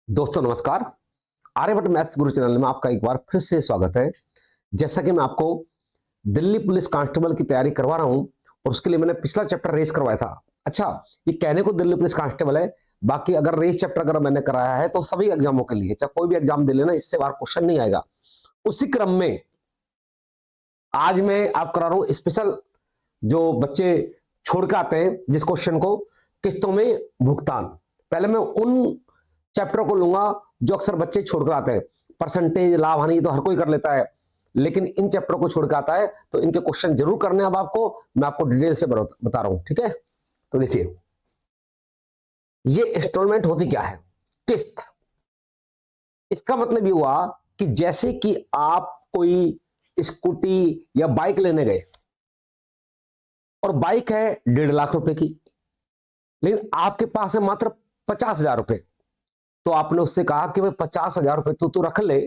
दोस्तों नमस्कार। आर्यभट्ट मैथ्स गुरु चैनल में आपका एक बार फिर से स्वागत है। जैसा कि मैं आपको दिल्ली पुलिस कांस्टेबल की तैयारी करवा रहा हूं और उसके लिए मैंने पिछला चैप्टर रेस करवाया था। अच्छा, ये कहने को दिल्ली पुलिस कांस्टेबल है, बाकी अगर रेस चैप्टर अगर मैंने कराया है तो सभी एग्जामों के लिए, चाहे कोई भी एग्जाम दे लेना, इससे बाहर क्वेश्चन नहीं आएगा। उसी क्रम में आज मैं आप करा रहा हूं स्पेशल, जो बच्चे छोड़ के आते हैं जिस क्वेश्चन को, किस्तों में भुगतान। पहले मैं उन चैप्टर को लूंगा जो अक्सर बच्चे छोड़कर आते हैं। परसेंटेज, लाभ हानि तो हर कोई कर लेता है, लेकिन इन चैप्टर को छोड़ के आता है तो इनके क्वेश्चन जरूर करने हैं। अब आपको मैं आपको डिटेल से बता रहा हूं, ठीक है। तो देखिए, ये इंस्टॉलमेंट होती क्या है, किस्त। इसका मतलब ये हुआ कि जैसे कि आप कोई स्कूटी या बाइक लेने गए और बाइक है 1.5 लाख रुपए की, लेकिन आपके पास है मात्र 50,000 रुपए। तो आपने उससे कहा कि भाई 50,000 रुपए तू रख ले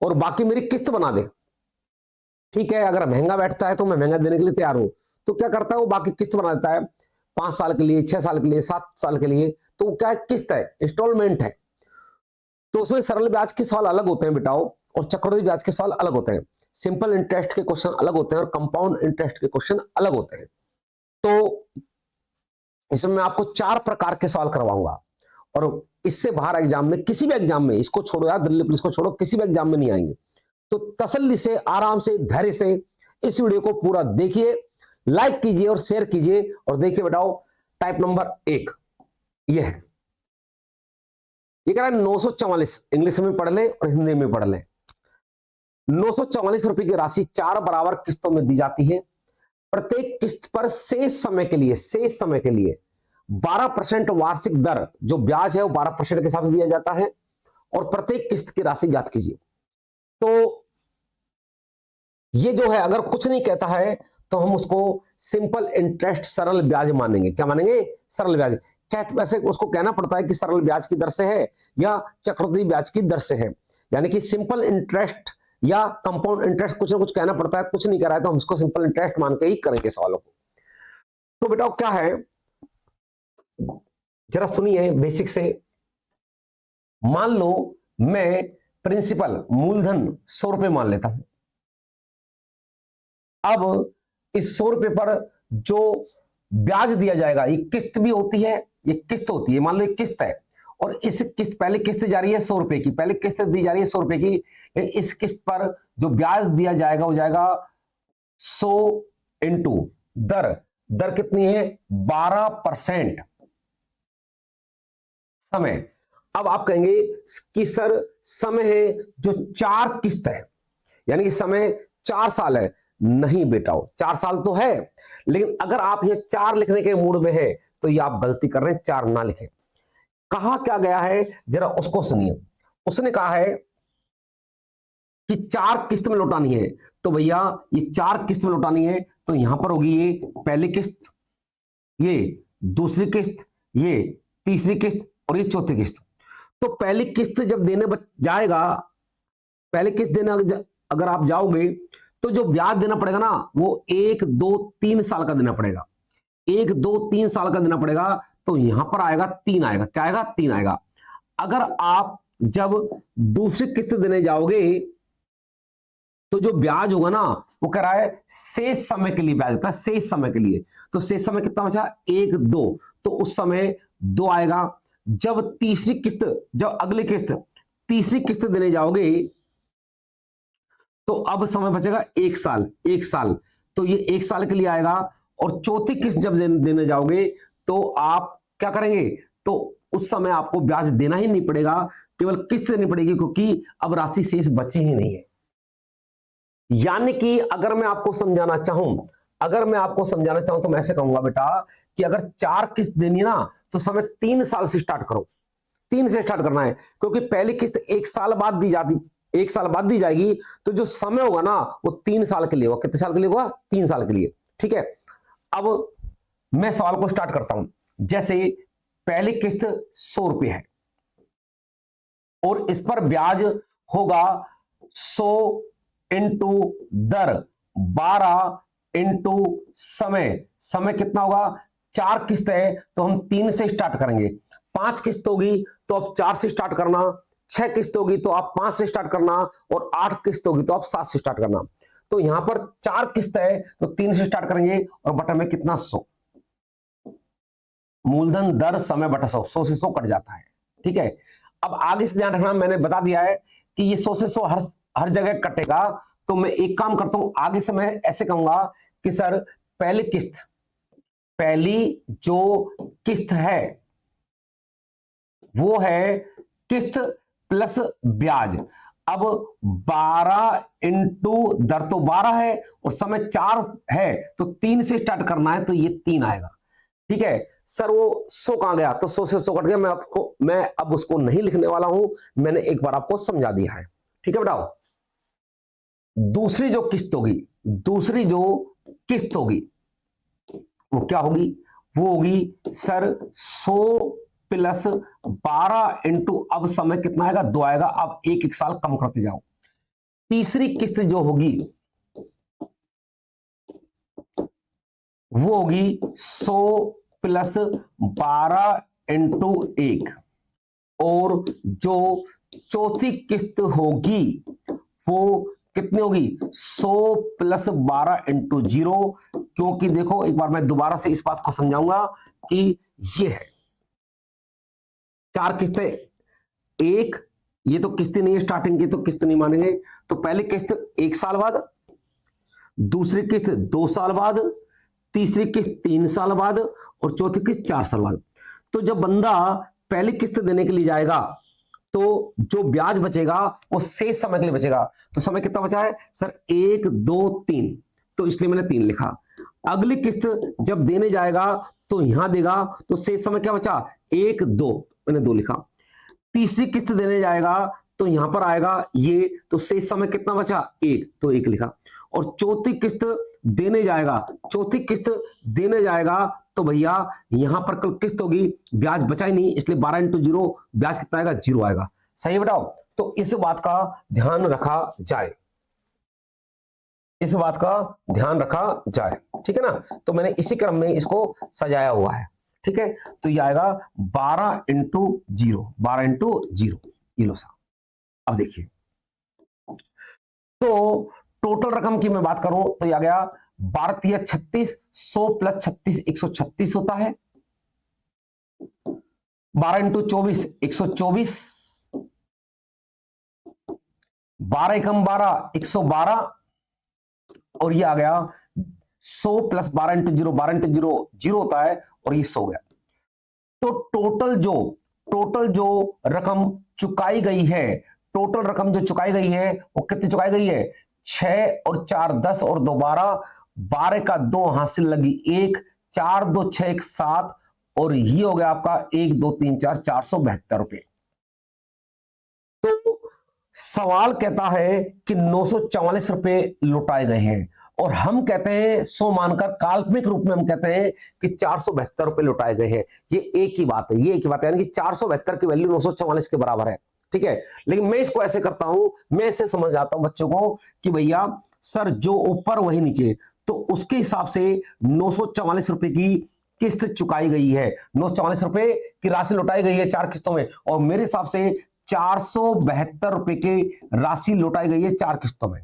और बाकी मेरी किस्त बना दे। ठीक है, अगर महंगा बैठता है तो मैं महंगा देने के लिए तैयार हूं। तो क्या करता है वो, बाकी किस्त बना देता है 5 साल के लिए, 6 साल के लिए, 7 साल के लिए। तो क्या है, किस्त है, इंस्टॉलमेंट है। तो उसमें सरल ब्याज के सवाल अलग होते हैं बेटाओ, और चक्रवृद्धि ब्याज के सवाल अलग होते हैं। सिंपल इंटरेस्ट के क्वेश्चन अलग होते हैं और कंपाउंड इंटरेस्ट के क्वेश्चन अलग होते हैं। तो इसमें मैं आपको 4 प्रकार के सवाल करवाऊंगा, और इससे बाहर एग्जाम में, किसी भी एग्जाम में, इसको छोड़ो यार, दिल्ली पुलिस को छोड़ो, किसी भी एग्जाम में नहीं आएंगे। तो तसल्ली से, आराम से, धैर्य से इस वीडियो को पूरा देखिए, लाइक कीजिए और शेयर कीजिए। और देखिए बेटाओ, टाइप नंबर 1 ये है। ये कह रहा है 944, इंग्लिश में पढ़ ले और हिंदी में पढ़ ले। 944 रुपए की राशि 4 बराबर किस्तों में दी जाती है। प्रत्येक किस्त पर शेष समय के लिए 12% वार्षिक दर, जो ब्याज है वो 12% के साथ दिया जाता है, और प्रत्येक किस्त की राशि ज्ञात कीजिए। तो ये जो है, अगर कुछ नहीं कहता है तो हम उसको सिंपल इंटरेस्ट, सरल ब्याज मानेंगे। क्या मानेंगे? सरल ब्याज। वैसे उसको कहना पड़ता है कि सरल ब्याज की दर से है या चक्रवृद्धि ब्याज की दर से है, यानी कि सिंपल इंटरेस्ट या कंपाउंड इंटरेस्ट, कुछ ना कुछ कहना पड़ता है। कुछ नहीं कह रहा है तो हम इसको सिंपल इंटरेस्ट मान के ही करेंगे सवालों को। तो बेटा क्या है, जरा सुनिए बेसिक से। मान लो मैं प्रिंसिपल मूलधन 100 रुपए मान लेता हूं। अब इस 100 रुपए पर जो ब्याज दिया जाएगा, ये किस्त भी होती है, ये किस्त होती है। मान लो ये किस्त है, और इस किस्त, पहले किस्त जा रही है 100 रुपए की, पहले किस्त दी जा रही है 100 रुपए की। इस किस्त पर जो ब्याज दिया जाएगा वो जाएगा 100 इंटू दर। दर कितनी है? 12% समय। अब आप कहेंगे कि सर समय है जो 4 किस्त है, यानी कि समय 4 साल है। नहीं बेटाओ, 4 साल तो है, लेकिन अगर आप ये 4 लिखने के मूड में है तो ये आप गलती कर रहे हैं, 4 ना लिखें। कहा क्या गया है जरा उसको सुनिए। उसने कहा है कि 4 किस्त में लौटानी है, तो भैया ये 4 किस्त में लौटानी है तो यहां पर होगी ये पहली किस्त, ये दूसरी किस्त, ये तीसरी किस्त और ये चौथी किस्त। तो पहली किस्त जब देने जाएगा, पहली किस्त देने अगर आप जाओगे तो जो ब्याज देना पड़ेगा ना, वो 1, 2, 3 साल का देना पड़ेगा। 1, 2, 3 साल का देना पड़ेगा। तो यहां पर आएगा 3 आएगा। क्या आएगा? 3 आएगा। अगर आप जब दूसरी किस्त देने जाओगे तो जो ब्याज होगा ना, वो कह रहा है शेष समय के लिए ब्याज होता है, शेष समय के लिए। तो शेष समय कितना बचा? 1, 2। तो उस समय 2 आएगा। जब तीसरी किस्त, जब अगली किस्त, तीसरी किस्त देने जाओगे तो अब समय बचेगा 1 साल, 1 साल। तो ये 1 साल के लिए आएगा। और चौथी किस्त जब देने जाओगे तो आप क्या करेंगे? तो उस समय आपको ब्याज देना ही नहीं पड़ेगा, केवल किस्त देनी पड़ेगी, क्योंकि अब राशि शेष बची ही नहीं है। यानी कि अगर मैं आपको समझाना चाहूं, तो मैं ऐसे कहूंगा बेटा कि अगर 4 किस्त देनी है ना, तो समय 3 साल से स्टार्ट करो। 3 से स्टार्ट करना है, क्योंकि पहली किस्त 1 साल बाद दी जाती, 1 साल बाद दी जाएगी। तो जो समय होगा ना, वो 3 साल के लिए होगा। कितने साल के लिए होगा? 3 साल के लिए। ठीक है। अब मैं सवाल को स्टार्ट करता हूं। जैसे पहली किस्त 100 रुपए है और इस पर ब्याज होगा 100 इंटू दर 12 इंटू समय। समय कितना होगा? 4 किस्त है तो हम 3 से स्टार्ट करेंगे। 5 किस्त होगी तो आप 4 से स्टार्ट करना, 6 किस्त होगी तो आप 5 से स्टार्ट करना, और 8 किस्त होगी तो आप 7 से स्टार्ट करना। तो यहां पर 4 किस्त है तो 3 से स्टार्ट करेंगे, और बटा में कितना 100, मूलधन दर समय बटा 100, 100 से 100 कट जाता है। ठीक है, अब आगे से ध्यान रखना, मैंने बता दिया है कि ये 100 से 100 हर जगह कटेगा। तो मैं एक काम करता हूं, आगे से मैं ऐसे कहूंगा कि सर पहली जो किस्त है वो है किस्त प्लस ब्याज। अब 12 इंटू दर तो 12 है और समय 4 है, तो 3 से स्टार्ट करना है, तो ये 3 आएगा। ठीक है सर, वो 100 कहां गया, तो 100 से 100 कट गया। मैं अब उसको नहीं लिखने वाला हूं, मैंने एक बार आपको समझा दिया है। ठीक है बताओ, दूसरी जो किस्त होगी वो क्या होगी, वो होगी सर 100 प्लस 12 इंटू, अब समय कितना आएगा, 2 आएगा। अब एक एक साल कम करते जाओ। तीसरी किस्त जो होगी वो होगी 100 प्लस 12 इंटू 1, और जो चौथी किस्त होगी वो कितनी होगी, 100 प्लस 12 इंटू 0। क्योंकि देखो, एक बार मैं दोबारा से इस बात को समझाऊंगा कि ये है 4 किस्तें, एक ये तो किस्त नहीं है, स्टार्टिंग की तो किस्त नहीं मानेंगे। तो पहली किस्त 1 साल बाद, दूसरी किस्त 2 साल बाद, तीसरी किस्त 3 साल बाद, और चौथी किस्त 4 साल बाद। तो जब बंदा पहली किस्त देने के लिए जाएगा तो जो ब्याज बचेगा वो शेष समय के लिए बचेगा। तो समय कितना बचा है सर, 1 2 3, तो इसलिए मैंने 3 लिखा। अगली किस्त जब देने जाएगा तो यहां देगा, तो शेष समय क्या बचा, 1 2, मैंने 2 लिखा। तीसरी किस्त देने जाएगा तो यहां पर आएगा ये, तो शेष समय कितना बचा, 1, तो 1 लिखा। और चौथी किस्त देने जाएगा तो भैया यहां पर कल किस्त होगी, ब्याज बचा ही नहीं, इसलिए 12 इंटू 0, ब्याज कितना आएगा, 0 आएगा। सही है बताओ, तो इस बात का ध्यान रखा जाए, ठीक है ना। तो मैंने इसी क्रम में इसको सजाया हुआ है। ठीक है, तो ये आएगा 12 इंटू 0, ये लो सा। अब देखिए, तो टोटल रकम की मैं बात करूं तो ये आ गया 12 36, 100 प्लस 36 136 होता है। 12 इंटू 24 124, 12 एकम 12 112, और ये आ गया 100 प्लस 12 इंटू 0, 12 इंटू 0 0 होता है, और ये 100 हो गया। तो टोटल जो रकम चुकाई गई है, वो कितनी चुकाई गई है, 6 और 4 10 और 2 12, 12 का 2 हासिल लगी 1, 4 2 6 1 7, और ये हो गया आपका 1 2 3 4 472 रुपए। तो सवाल कहता है कि 944 रुपए लुटाए गए हैं, और हम कहते हैं 100 मानकर, काल्पनिक रूप में हम कहते हैं कि 472 रुपए लुटाए गए हैं। ये एक ही बात है, यानी कि 472 की वैल्यू 944 के बराबर है। ठीक है, लेकिन मैं इसको ऐसे करता हूं, मैं ऐसे समझ आता हूं बच्चों को कि भैया सर जो ऊपर वही नीचे, तो उसके हिसाब से 944 रुपए की किस्त चुकाई गई है, 944 रुपए की राशि लौटाई गई है 4 किस्तों में, और मेरे हिसाब से 472 रुपए की राशि लौटाई गई है 4 किस्तों में।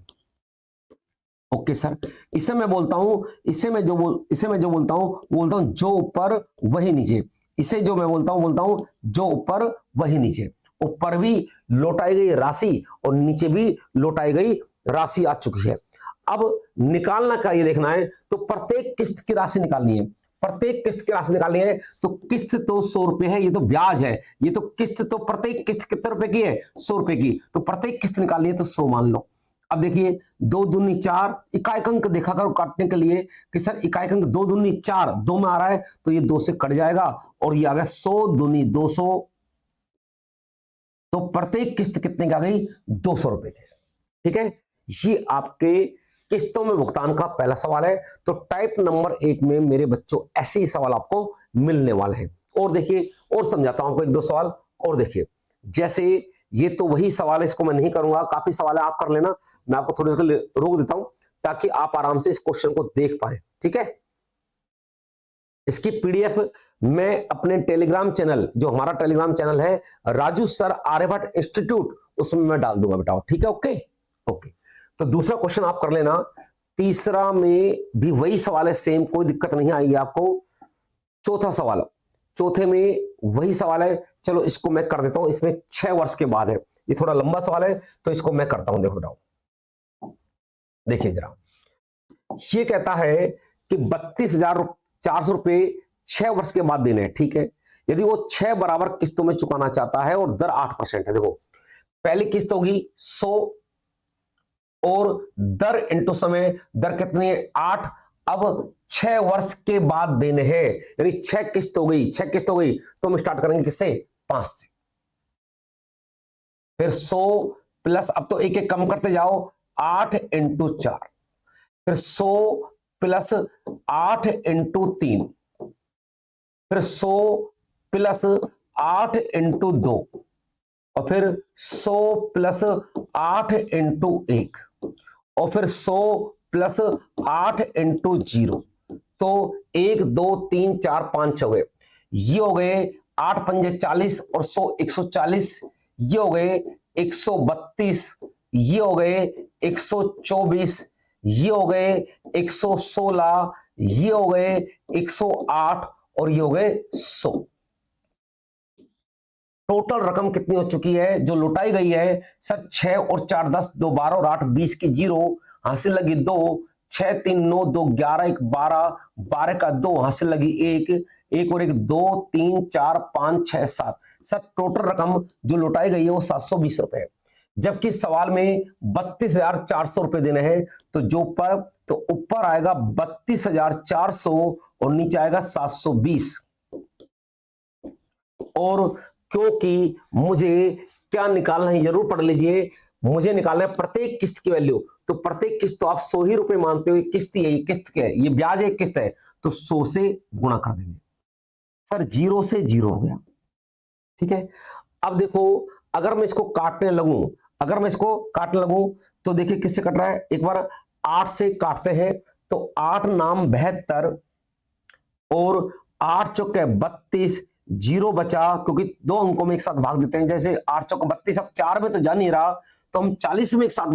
ओके सर, इसे मैं बोलता हूं जो ऊपर वही नीचे। इसे जो मैं बोलता हूं जो ऊपर वही नीचे। ऊपर भी लौटाई गई राशि और नीचे भी लौटाई गई राशि आ चुकी है। अब निकालना क्या, ये देखना है, तो प्रत्येक किस्त की राशि निकालनी है। तो किस्त तो 100 रुपए है, ये तो ब्याज है, ये तो किस्त, तो प्रत्येक किस्त कितने रुपए की है, 100 रुपए की। तो प्रत्येक किस्त निकालनी है तो 100 मान लो। अब देखिए 2 दूनी 4, इकाई अंक देखा करो काटने के लिए कि सर इकाई अंक 2 दूनी 4, 2 में आ रहा है तो ये 2 से कट जाएगा, और ये आ गया 100 दूनी 200, तो प्रत्येक किस्त कितने की आ गई, 200 रुपए की। ठीक है, ये आपके किस्तों में भुगतान का पहला सवाल है। तो टाइप नंबर 1 में मेरे बच्चों ऐसे ही सवाल आपको मिलने वाले हैं। और देखिए, और समझाता हूं आपको 1 2 सवाल और। देखिए जैसे ये तो वही सवाल है, इसको मैं नहीं करूंगा, काफी सवाल है, आप कर लेना, मैं आपको थोड़ी देर के लिए रोक देता हूं ताकि आप आराम से इस क्वेश्चन को देख पाए। ठीक है, इसकी पीडीएफ मैं अपने टेलीग्राम चैनल, जो हमारा टेलीग्राम चैनल है राजू सर आर्यभट्ट इंस्टीट्यूट, उसमें मैं डाल दूंगा बेटा, ठीक है? Okay okay. तो दूसरा क्वेश्चन आप कर लेना। तीसरा में भी वही सवाल है, सेम, कोई दिक्कत नहीं आएगी आपको। चौथा सवाल, चौथे में वही सवाल है। चलो इसको मैं कर देता हूं, इसमें 6 वर्ष के बाद है, ये थोड़ा लंबा सवाल है तो इसको मैं करता हूं। देखो बेटा, देखिए जरा, ये कहता है कि 32,400 रुपए 6 वर्ष के बाद देने हैं, ठीक है? यदि वो 6 बराबर किस्तों में चुकाना चाहता है और दर 8% है। देखो, पहली किस्त होगी 100 और दर इंटू समय, दर कितनी है? 8। अब 6 वर्ष के बाद देने हैं, यानी 6 किस्त हो गई, 6 किस्त हो गई, तो हम स्टार्ट करेंगे किससे? 5 से। फिर 100 प्लस, अब तो एक एक कम करते जाओ, 8 इंटू 4, फिर 100 प्लस 8 इंटू 3, फिर 100 प्लस 8 इंटू 2, और फिर 100 प्लस 8 इंटू 1, और फिर 100 प्लस 8 इंटू 0। तो 1 2 3 4 5 6 हो गए, ये हो गए 8 पंजे 40 और 100 140, ये हो गए 132, ये हो गए 124, ये हो गए 116, ये हो गए 108 और ये हो गए 100। टोटल रकम कितनी हो चुकी है जो लुटाई गई है? सर 6 और 4 10, 2 12 और 8 20 की 0, हासिल लगी 2, 6 3 9 2 11 1 12, 12 का 2, हासिल लगी 1, 1 और 1 2 3 4 5 6 7। सर टोटल रकम जो लुटाई गई है वो 720 रुपए है, जबकि सवाल में 32,400 रुपए देने हैं। तो जो ऊपर आएगा 32,400 और नीचे आएगा 720। और क्योंकि मुझे क्या निकालना है, जरूर पढ़ लीजिए, मुझे निकालना है प्रत्येक किस्त की वैल्यू। तो प्रत्येक किस्त तो आप 100 ही रुपए मानते हो, किस्त ही है, ये किस्त क्या है? ये ब्याज है, किस्त है, तो 100 से गुणा कर देंगे। सर 0 से 0 हो गया, ठीक है? अब देखो, अगर मैं इसको काटने लगूं, तो देखिए किससे कट रहा है? एक बार 8 से काटते हैं, तो 8 नाम 72 और 8 चौके 32, 0 बचा, क्योंकि 2 अंकों में एक साथ भाग देते हैं। जैसे 8 चौके 32, अब 4 में तो जा नहीं रहा, तो हम 40 में एक साथ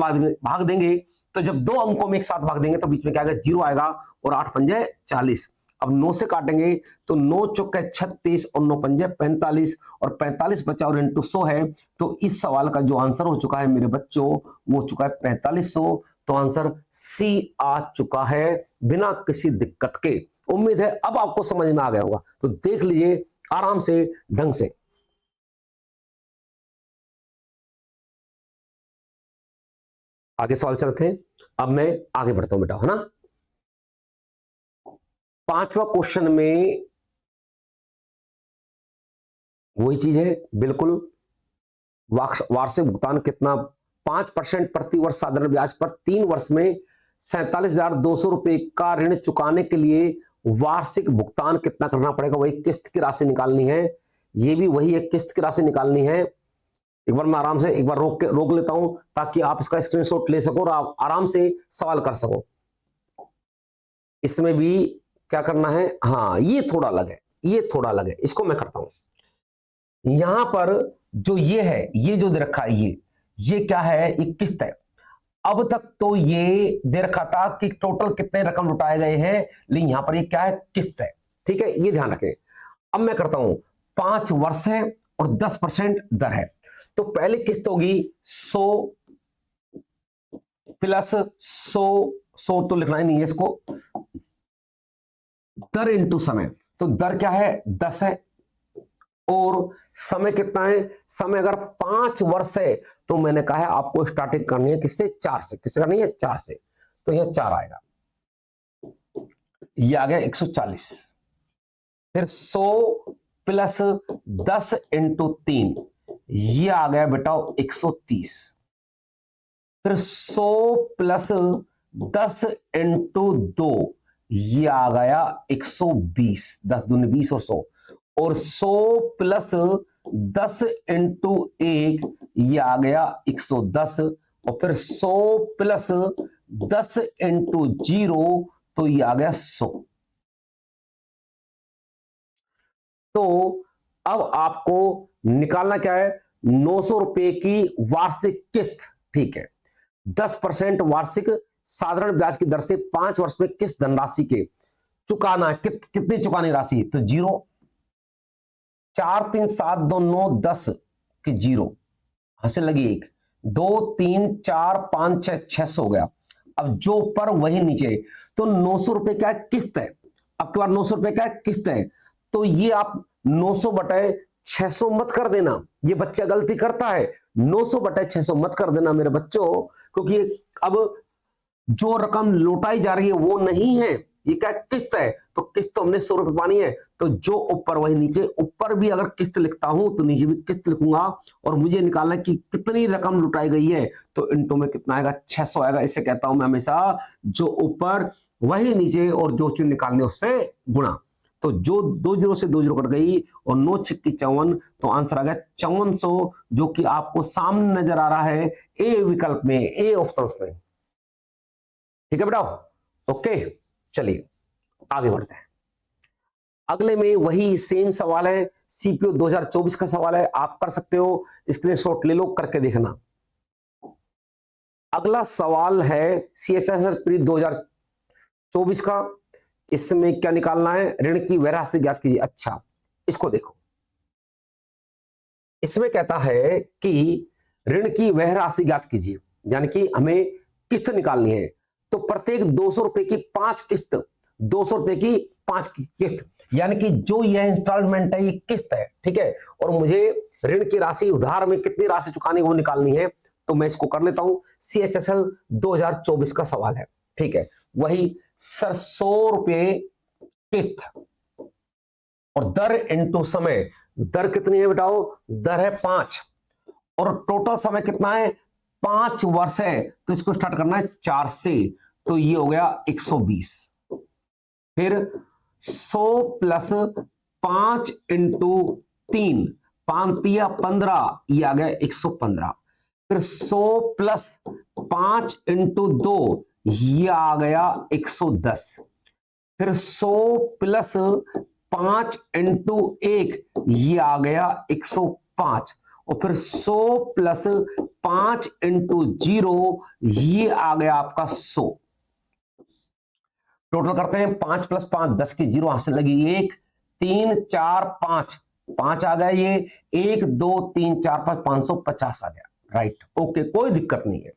भाग देंगे। तो जब 2 अंकों में एक साथ भाग देंगे तो बीच में क्या आएगा? 0 आएगा, और 8 पंजे 40। अब 9 से काटेंगे तो 9 चौके 36 और 9 पंजे 45, और 45 बचा और इंटू 100 है। तो इस सवाल का जो आंसर हो चुका है मेरे बच्चों, वो हो चुका है 4500। तो आंसर सी आ चुका है बिना किसी दिक्कत के। उम्मीद है अब आपको समझ में आ गया होगा, तो देख लीजिए आराम से, ढंग से। आगे सवाल चलते हैं, अब मैं आगे बढ़ता हूं बेटा, है ना? 5वां क्वेश्चन में वही चीज है बिल्कुल। वार्षिक भुगतान कितना? 5% प्रति वर्ष साधारण ब्याज पर 3 वर्ष में 47,200 रुपए का ऋण चुकाने के लिए वार्षिक भुगतान कितना करना पड़ेगा? वही किस्त की राशि निकालनी है, ये भी वही एक किस्त की राशि निकालनी है। एक बार मैं आराम से एक बार रोक लेता हूं, ताकि आप इसका स्क्रीनशॉट ले सको और आप आराम से सवाल कर सको। इसमें भी क्या करना है? हाँ, ये थोड़ा अलग है, इसको मैं करता हूं। यहां पर जो ये है, ये जो दे रखा है, ये क्या है? ये किस्त है। अब तक तो ये दे रखा था कि टोटल कितने रकम लुटाए गए हैं, लेकिन यहां पर ये क्या है? किस्त है, ठीक है? ये ध्यान रखें। अब मैं करता हूं, 5 वर्ष है और 10% दर है। तो पहली किस्त होगी 100 प्लस 100 तो लिखना ही नहीं है इसको, दर इंटू समय। तो दर क्या है? 10 है, और समय कितना है? समय अगर 5 वर्ष है तो मैंने कहा है आपको स्टार्टिंग करनी है किससे? 4 से। किससे करनी है? 4 से। तो यह 4 आएगा, ये आ गया 140। फिर 100 प्लस 10 इंटू 3, ये आ गया बेटा 130। फिर 100 प्लस 10 इंटू 2, ये आ गया 120। 10 दूनी 20 और 100, और 100 प्लस 10 इंटू 1, ये आ गया 110, और फिर 100 प्लस 10 इंटू 0, तो ये आ गया 100। तो अब आपको निकालना क्या है, 900 रुपए की वार्षिक किस्त, ठीक है। 10% वार्षिक साधारण ब्याज की दर से 5 वर्ष में किस्त धनराशि के चुकाना है। कितनी चुकानी राशि, तो 0, 4 3 7 2 9 10 की 0, हंसे लगी 1, 2 3 4 5 6, 600 हो गया। अब जो ऊपर वही नीचे, तो 900 रुपए क्या है, किस्त है। अब के बाद 900 रुपए क्या है, किस्त है। तो ये आप 900 बटे 600 मत कर देना, ये बच्चा गलती करता है। 900 बटे 600 मत कर देना मेरे बच्चों, क्योंकि अब जो रकम लौटाई जा रही है वो नहीं है, ये क्या किस्त है। तो किस्त तो हमने 100 रुपए पानी है, तो जो ऊपर वही नीचे। ऊपर भी अगर किस्त लिखता हूं तो नीचे भी किस्त लिखूंगा, और मुझे निकालना है कि कितनी रकम लुटाई गई है, तो इंटू में कितना आएगा, 600 आएगा। इसे कहता हूं मैं हमेशा, जो ऊपर वही नीचे, और जो चीज निकालनी है उससे गुणा। तो जो 2 जीरो से 2 जीरो कट गई, और 9 छक्की 54, तो आंसर आ गया 5400, जो कि आपको सामने नजर आ रहा है ए विकल्प में, ए ऑप्शन में। ठीक है बेटा, ओके। चलिए आगे बढ़ते हैं। अगले में वही सेम सवाल है, सीपीओ 2024 का सवाल है, आप कर सकते हो, स्क्रीनशॉट ले लो, करके देखना। अगला सवाल है सीएचएसएल प्री 2024 का। इसमें क्या निकालना है, ऋण की वह राशि ज्ञात कीजिए। अच्छा, इसको देखो, इसमें कहता है कि ऋण की वह राशि ज्ञात कीजिए, यानी कि हमें किस्त निकालनी है। तो प्रत्येक 200 रुपए की 5 किस्त, 200 रुपए की 5 किस्त, यानी कि जो यह इंस्टॉलमेंट है ये किस्त है, ठीक है। और मुझे ऋण की राशि, उधार में कितनी राशि चुकानी वो निकालनी है। तो मैं इसको कर लेता हूं, सीएचएसएल 2024 का सवाल है, ठीक है। वही सर 100 रुपए किस्त, और दर इंटू समय। दर कितनी है बेटाओ, दर है 5, और टोटल समय कितना है, 5 वर्ष है। तो इसको स्टार्ट करना है 4 से, तो ये हो गया 120। फिर 100 प्लस 5 इंटू 3, 5 तिया 15, ये आ गया 115। फिर 100 प्लस 5 इंटू 2, ये आ गया 110। फिर 100 प्लस 5 इंटू 1, ये आ गया 105। और फिर 100 प्लस 5 इंटू 0, ये आ गया आपका 100। टोटल करते हैं, 5 प्लस 5 10 की 0 हासिल लगी 1, 3 4 5, 5 आ गया, ये 1 2 3 4 5, 550 आ गया। राइट, ओके, कोई दिक्कत नहीं है।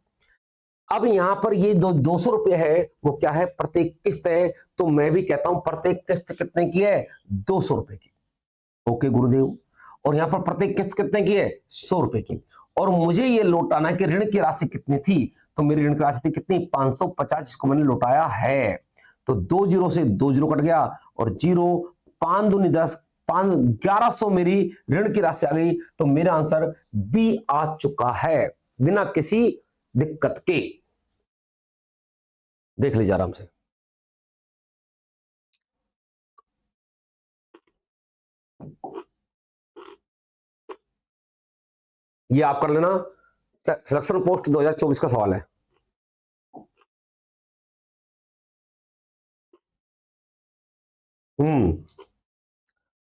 अब यहां पर ये 200 रुपए है, वो क्या है, प्रत्येक किस्त है। तो मैं भी कहता हूं प्रत्येक किस्त कितने की है, 200 रुपए की। ओके गुरुदेव। और यहां पर प्रत्येक किस्त कितने की है, 100 रुपए की। और मुझे ये लौटाना है कि ऋण की राशि कितनी थी। तो मेरी ऋण की राशि थी कितनी, 550, जिसको मैंने लौटाया है। तो 2 जीरो से 2 जीरो कट गया, और 0, 5 दूनी 10, 5 1100 मेरी ऋण की राशि आ गई। तो मेरा आंसर बी आ चुका है, बिना किसी दिक्कत के। देख लीजिए आराम से। ये आप कर लेना, सिलेक्शन पोस्ट 2024 का सवाल है।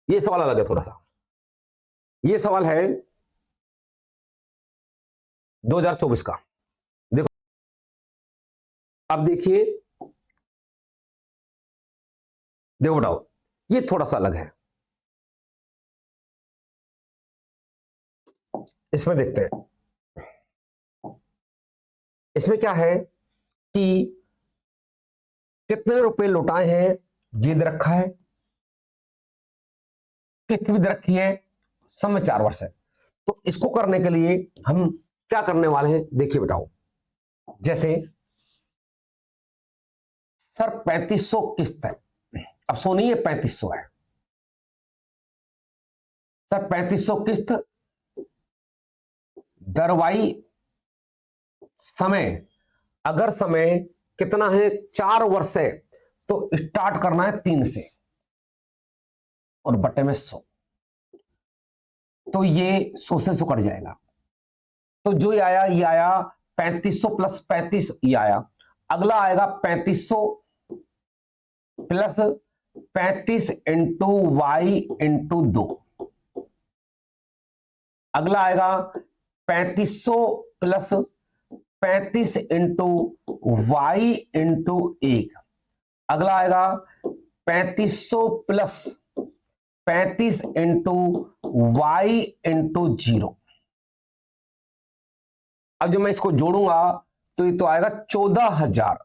ये सवाल अलग है थोड़ा सा। ये सवाल है 2024 का। देखो, अब देखिए, देखो बताओ, ये थोड़ा सा अलग है। इसमें देखते हैं, इसमें क्या है कि कितने रुपए लौटाए हैं, ये दे रखा है, किस्त भी दे रखी है, समय 4 वर्ष है। तो इसको करने के लिए हम क्या करने वाले हैं, देखिए बेटाओ। जैसे सर 3500 किस्त है, अब सो नहीं है, 3500 है सर। 3500 किस्त, दरवाई समय, अगर समय कितना है, 4 वर्ष है, तो स्टार्ट करना है 3 से, और बटे में 100। तो ये 100 से 100 कट जाएगा। तो जो ये आया 3500 प्लस 35, ये आया। अगला आएगा 3500 प्लस 35 इंटू वाई इंटू 2। अगला आएगा 3500 प्लस 35 इंटू वाई इंटू 1। अगला आएगा 3500 प्लस 35 इंटू वाई इंटू 0। अब जब मैं इसको जोड़ूंगा तो ये तो आएगा 14,000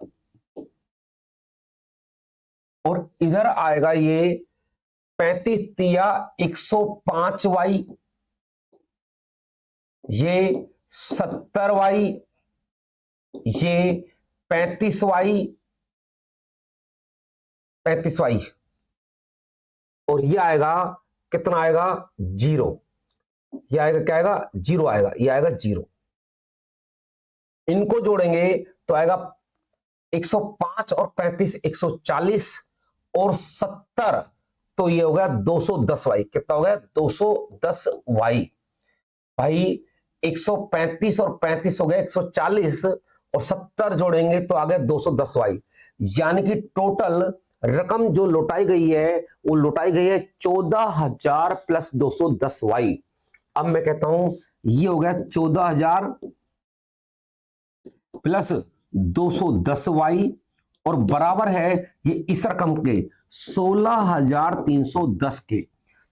और इधर आएगा ये 35 तिया 105 वाई, ये 70 वाई, ये 35 वाई, 35 वाई और ये आएगा कितना आएगा 0। ये आएगा क्या आएगा 0 आएगा, ये आएगा 0। इनको जोड़ेंगे तो आएगा 105 और 35 140 और 70 तो ये हो गया 210 वाई। कितना हो गया 210 वाई। भाई 135 और 35 हो गया 140 और 70 जोड़ेंगे तो आ गया 210 वाई। यानी कि टोटल रकम जो लौटाई गई है वो लौटाई गई है 14,000 प्लस 210 वाई। अब मैं कहता हूं ये हो गया 14,000 प्लस 210 वाई और बराबर है ये इस रकम के 16,310 के।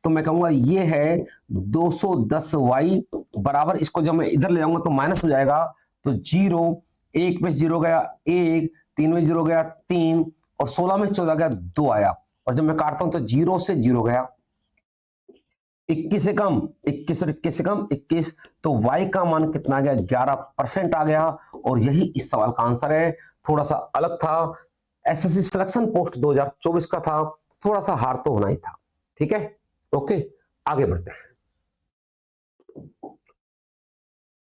तो मैं कहूंगा ये है 210 वाई बराबर, इसको जब मैं इधर ले जाऊंगा तो माइनस हो जाएगा, तो 0 1 में 0 गया 1, 3 में 0 गया 3 और 16 में 14 गया 2 आया। और जब मैं काटता हूं तो 0 से 0 गया, 21 से कम 21 और 21 से कम 21, तो y का मान कितना आ गया 11% आ गया। और यही इस सवाल का आंसर है। थोड़ा सा अलग था, एसएससी सिलेक्शन पोस्ट 2024 का था, थोड़ा सा हार तो होना ही था। ठीक है, ओके आगे बढ़ते हैं।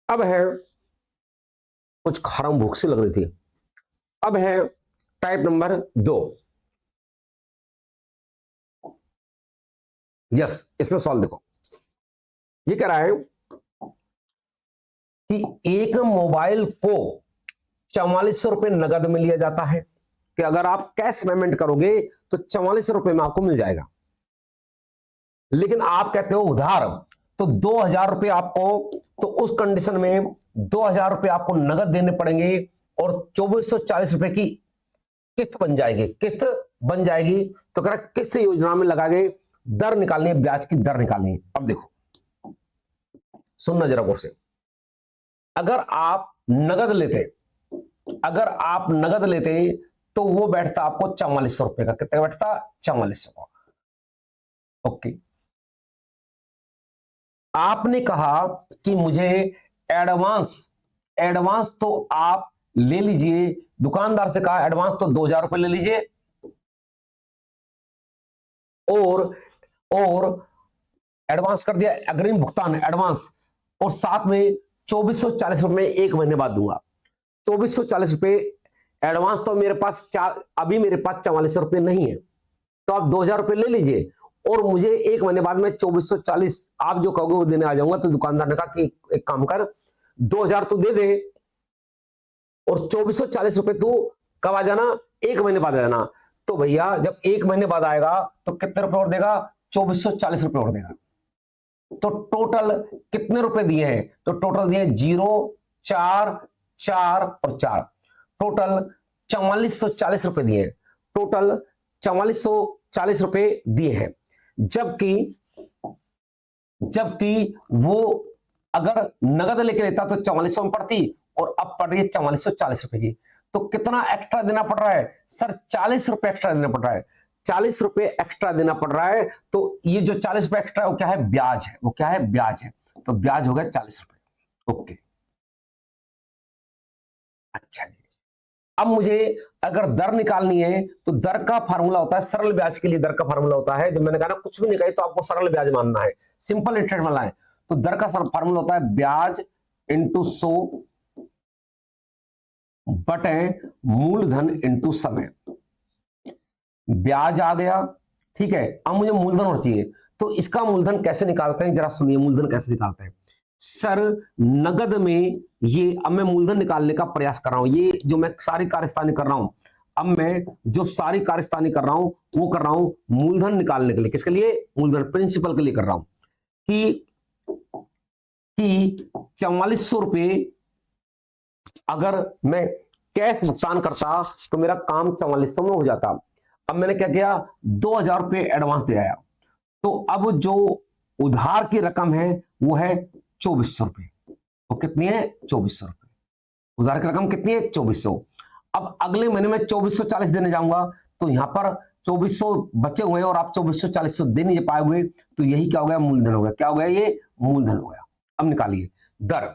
अब है कुछ खारम भूख सी लग रही थी। अब है टाइप नंबर 2। यस, इसमें सवाल देखो, ये कह रहा है कि एक मोबाइल को 4400 रुपए नगद में लिया जाता है कि अगर आप कैश पेमेंट करोगे तो 4400 रुपए में आपको मिल जाएगा, लेकिन आप कहते हो उधार, तो 2000 रुपए आपको, तो उस कंडीशन में 2000 रुपए आपको नगद देने पड़ेंगे और 2440 रुपए की किस्त बन जाएगी। किस्त बन जाएगी तो कह किस्त योजना में लगा के दर निकालनी है, ब्याज की दर निकालनी है। अब देखो सुनना जरा गौर से, अगर आप नगद लेते तो वो बैठता आपको 4400 रुपए का। कितना बैठता 4400 का। ओके, आपने कहा कि मुझे एडवांस तो आप ले लीजिए, दुकानदार से कहा एडवांस तो 2000 रुपए ले लीजिए और एडवांस कर दिया, अग्रिम भुगतान एडवांस, और साथ में 2440 रुपए एक महीने बाद दूंगा। 2440 रुपए एडवांस तो मेरे पास अभी मेरे पास 4400 रुपए नहीं है, तो आप 2000 रुपए ले लीजिए और मुझे एक महीने बाद में 2440 आप जो कहोगे वो देने आ जाऊंगा। तो दुकानदार ने कहा कि एक काम कर, 2000 तू दे दे और 2440 रुपए तू कब आ जाना, एक महीने बाद आ जाना। तो भैया जब एक महीने बाद आएगा तो कितने रुपए और देगा 2440 रुपए और देगा। तो टोटल कितने रुपए दिए हैं, तो टोटल दिए 0 4 4 और 4, टोटल 4440 रुपए दिए हैं। टोटल 4440 रुपए दिए हैं, जबकि वो अगर नगद लेके लेता तो 4400 में पड़ती और अब पड़ रही है 4440 रुपए की। तो कितना एक्स्ट्रा देना पड़ रहा है सर, 40 रुपए एक्स्ट्रा देना पड़ रहा है। 40 रुपए एक्स्ट्रा देना पड़ रहा है, तो ये जो 40 रुपए एक्स्ट्रा है वो क्या है, ब्याज है। वो क्या है, ब्याज है। तो ब्याज हो गया 40 रुपए। ओके, अच्छा जी। अब मुझे अगर दर निकालनी है तो दर का फार्मूला होता है, सरल ब्याज के लिए दर का फार्मूला होता है, जब मैंने कहा ना कुछ भी नहीं कही तो आपको सरल ब्याज मानना है, सिंपल इंटरेस्ट मानना है। तो दर का फार्मूला होता है ब्याज इंटू 100 बटे मूलधन इंटू समय। ब्याज आ गया, ठीक है। अब मुझे मूलधन और चाहिए, तो इसका मूलधन कैसे निकालते हैं जरा सुनिए। मूलधन कैसे निकालते हैं सर, नगद में ये, अब मैं मूलधन निकालने का प्रयास कर रहा हूं, ये जो मैं सारी कार्यस्थानी कर रहा हूं, अब मैं जो सारी कार्यस्तानी कर रहा हूं वो कर रहा हूं मूलधन निकालने के लिए। किसके लिए? मूलधन, प्रिंसिपल के लिए कर रहा हूं कि 4400 रुपये अगर मैं कैश भुगतान करता तो मेरा काम 4400 में हो जाता। अब मैंने क्या किया, 2000 रुपये एडवांस दे आया, तो अब जो उधार की रकम है वो है 2400 रुपये। तो कितनी है? 2400 रुपये। उधार की रकम कितनी है? 2400। अब अगले महीने में 2440 देने जाऊंगा, तो यहां पर 2400 बचे हुए हैं और आप 2440 दे नहीं पाओगे, तो यही क्या हो गया? मूलधन हो गया। क्या हो गया? ये मूलधन हो गया। अब निकालिए दर,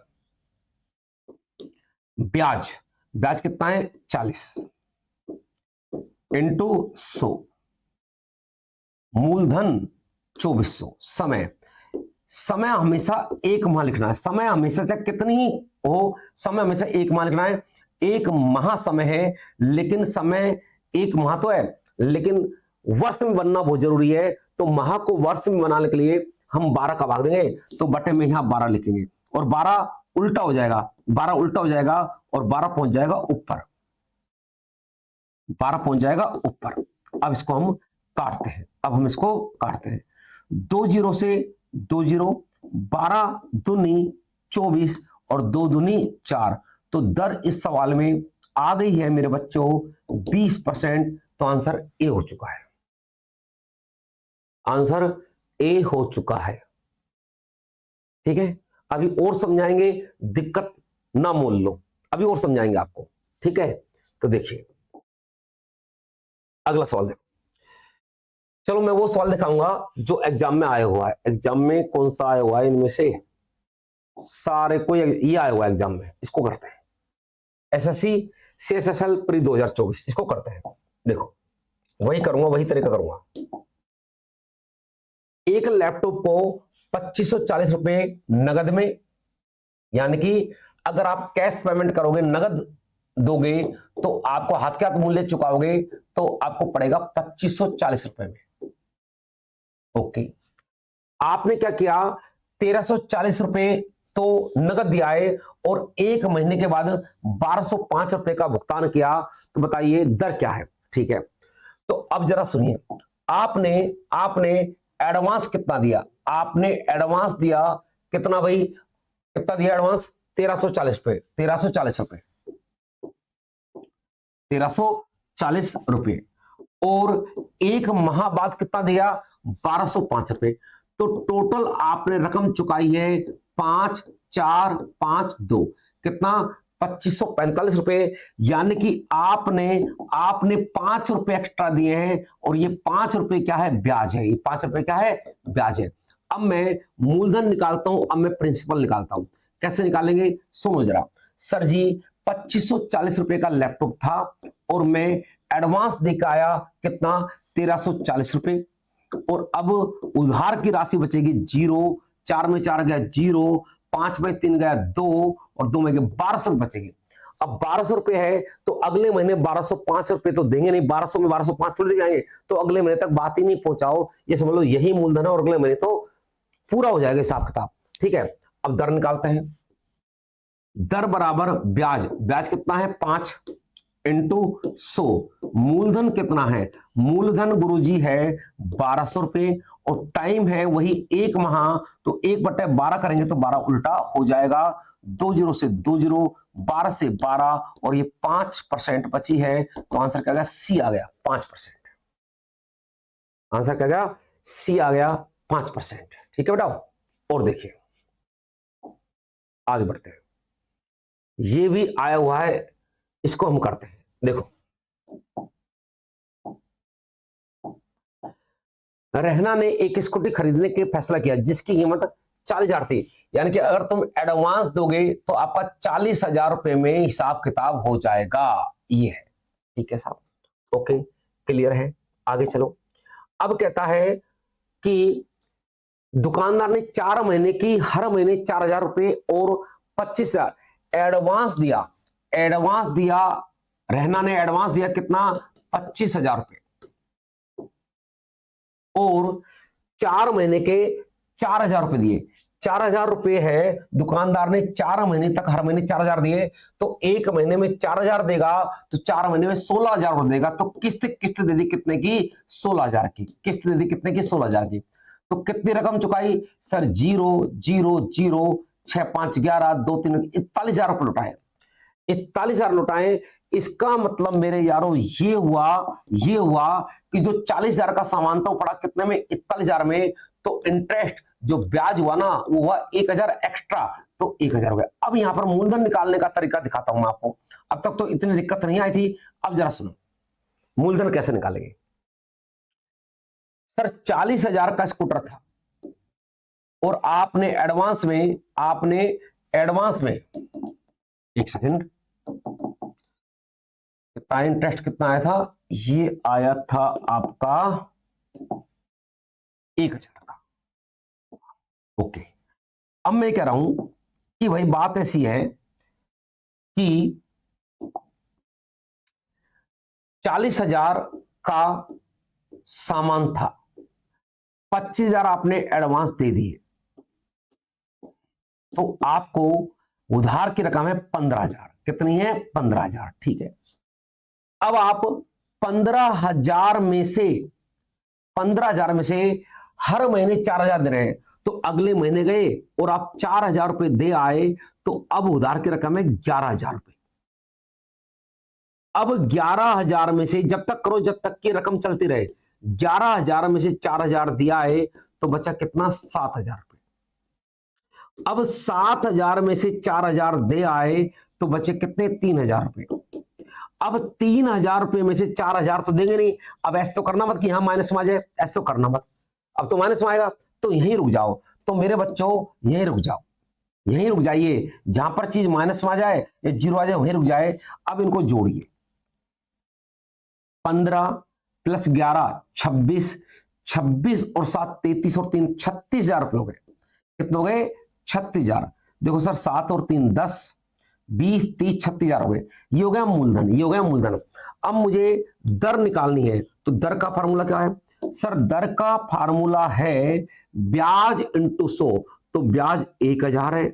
ब्याज, ब्याज कितना है? 40 इंटू 100, मूलधन 2400, समय, समय हमेशा एक माह लिखना है। समय हमेशा चाहे कितनी ही हो, समय हमेशा एक माह लिखना है। एक माह समय है, लेकिन समय एक माह तो है, लेकिन वर्ष में बनना बहुत जरूरी है। तो माह को वर्ष में बनाने के लिए हम 12 का भाग देंगे, तो बटे में यहां 12 लिखेंगे, और 12 उल्टा हो जाएगा, 12 उल्टा हो जाएगा और 12 पहुंच जाएगा ऊपर, 12 पहुंच जाएगा ऊपर। अब इसको हम काटते हैं, अब हम इसको काटते हैं। 2 जीरो से 2 जीरो, 12 दूनी 24 और 2 दूनी 4। तो दर इस सवाल में आ गई है मेरे बच्चों 20%। तो आंसर ए हो चुका है, आंसर ए हो चुका है। ठीक है, अभी और समझाएंगे, दिक्कत ना मोल लो, अभी और समझाएंगे आपको। ठीक है, तो देखिए अगला सवाल देखो। चलो मैं वो सवाल दिखाऊंगा जो एग्जाम में आया हुआ है। एग्जाम में कौन सा आया हुआ है इनमें से? सारे कोई ये आया हुआ है एग्जाम में, इसको करते हैं। एसएससी सीएसएसएल प्री 2024, इसको करते हैं। देखो वही करूंगा, वही तरीका करूंगा। एक लैपटॉप को 2540 रुपए नगद में, यानी कि अगर आप कैश पेमेंट करोगे, नगद दोगे, तो आपको हाथ के हाथ मूल्य चुकाओगे तो आपको पड़ेगा 2540 रुपए में। ओके, आपने क्या किया, 1340 रुपए तो नगद दिया है और एक महीने के बाद 1205 रुपए का भुगतान किया, तो बताइए दर क्या है? ठीक है, तो अब जरा सुनिए, आपने एडवांस कितना दिया? आपने एडवांस दिया कितना भाई? कितना दिया एडवांस? 1340 रुपए, 1340 रुपए, 1340 रुपए। और एक माह बाद कितना दिया? 1205 रुपए। तो टोटल आपने रकम चुकाई है 5452, कितना? 2545 रुपए। यानी कि आपने 5 रुपए एक्स्ट्रा दिए हैं, और ये 5 रुपए क्या है? ब्याज है। ये 5 रुपए क्या है? ब्याज है। अब मैं मूलधन निकालता हूं, अब मैं प्रिंसिपल निकालता हूं। कैसे निकालेंगे सुनो जरा। सर जी 2540 रुपए का लैपटॉप था और मैं एडवांस देकर आया कितना? 1340 रुपए, और अब उधार की राशि बचेगी 0, 4 में 4 गया 0, 5 में 3 गया 2 और 2 में गया 1200 बचेगी। अब 1200 रुपए है, तो अगले महीने 1205 रुपए तो देंगे नहीं, 1200 में 1205 थोड़ी दे जाएंगे, तो अगले महीने तक बात ही नहीं पहुंचाओ, ये समझ लो यही मूलधन है और अगले महीने तो पूरा हो जाएगा हिसाब किताब। ठीक है, अब दर निकालते हैं। दर बराबर ब्याज, ब्याज कितना है? 5 इंटू 100। मूलधन कितना है? मूलधन गुरुजी है 1200 रुपए, और टाइम है वही एक माह, तो 1/12 करेंगे तो 12 उल्टा हो जाएगा, 2 जीरो से 2 जीरो, 12 से 12, और ये 5% बची है। तो आंसर क्या गया? सी आ गया 5%। आंसर क्या गया? सी आ गया 5%। ठीक है बेटा, और देखिए आगे बढ़ते हैं। ये भी आया हुआ है, इसको हम करते हैं। देखो रहना ने एक स्कूटी खरीदने के फैसला किया जिसकी कीमत 40,000 थी, यानी कि अगर तुम एडवांस दोगे तो आपका 40,000 रुपए में हिसाब किताब हो जाएगा। ये है, ठीक है साहब, ओके क्लियर है। आगे चलो। अब कहता है कि दुकानदार ने 4 महीने की हर महीने 4,000 रुपए और 25,000 एडवांस दिया। एडवांस दिया, रहना ने एडवांस दिया कितना? 25,000 रुपए, और 4 महीने के 4,000 रुपए दिए। 4,000 रुपए है, दुकानदार ने 4 महीने तक हर महीने 4,000 दिए, तो एक महीने में 4,000 देगा, तो 4 महीने में 16,000 देगा। तो किस्त किस्त दे दी कितने की? 16,000 की किस्त दे दी, कितने की? 16,000 की। तो कितनी रकम चुकाई सर? 0 0 0 6 5 11 2 3 41,000 रुपए लुटाए। 41,000 लुटाए। इसका मतलब मेरे यारों ये हुआ कि जो 40,000 का सामान था वो पड़ा कितने में? 41,000 में। तो इंटरेस्ट जो ब्याज हुआ ना वो हुआ 1,000 एक्स्ट्रा, तो 1,000 हो गया। अब यहां पर मूलधन निकालने का तरीका दिखाता हूं मैं आपको। अब तक तो इतनी दिक्कत नहीं आई थी, अब जरा सुनो मूलधन कैसे निकालेंगे। सर 40,000 का स्कूटर था और आपने एडवांस में एक सेकंड, कितना इंटरेस्ट कितना आया था? ये आया था आपका 1,000 का। ओके, अब मैं कह रहा हूं कि भाई बात ऐसी है कि 40,000 का सामान था, 25,000 आपने एडवांस दे दिए, तो आपको उधार की रकम है 15,000। कितनी है? 15,000। ठीक है, अब आप 15,000 में से हर महीने 4,000 दे रहे हैं, तो अगले महीने गए और आप 4,000 रुपए दे आए, तो अब उधार की रकम है 11,000 रुपए। अब 11,000 में से जब तक करो जब तक की रकम चलती रहे, 11,000 में से 4,000 दिया है, तो बचा कितना? 7,000 रुपए। अब 7,000 में से 4,000 दे आए, तो बचे कितने? 3,000 रुपए। अब 3,000 रुपए में से 4,000 तो देंगे नहीं। अब ऐसे तो करना मत कि यहां माइनस में आ जाए, ऐसे तो करना मत। अब तो माइनस में आएगा, तो यहीं रुक जाओ। तो मेरे बच्चों यहीं रुक जाओ, यहीं रुक जाइए। जहां पर चीज माइनस में आ जाए या जीरो आ जाए वहीं रुक जाए। अब इनको जोड़िए, 15 + 11 26, 26 और 7 33 और 3 36,000 रुपए हो गए। कितने हो गए? 36,000। देखो सर 7 और 3 10, 20 30 36,000 हो गए। ये हो गया मूलधन, ये हो गया मूलधन। अब मुझे दर निकालनी है, तो दर का फार्मूला क्या है सर? दर का फार्मूला है ब्याज इंटू 100। तो ब्याज 1,000 है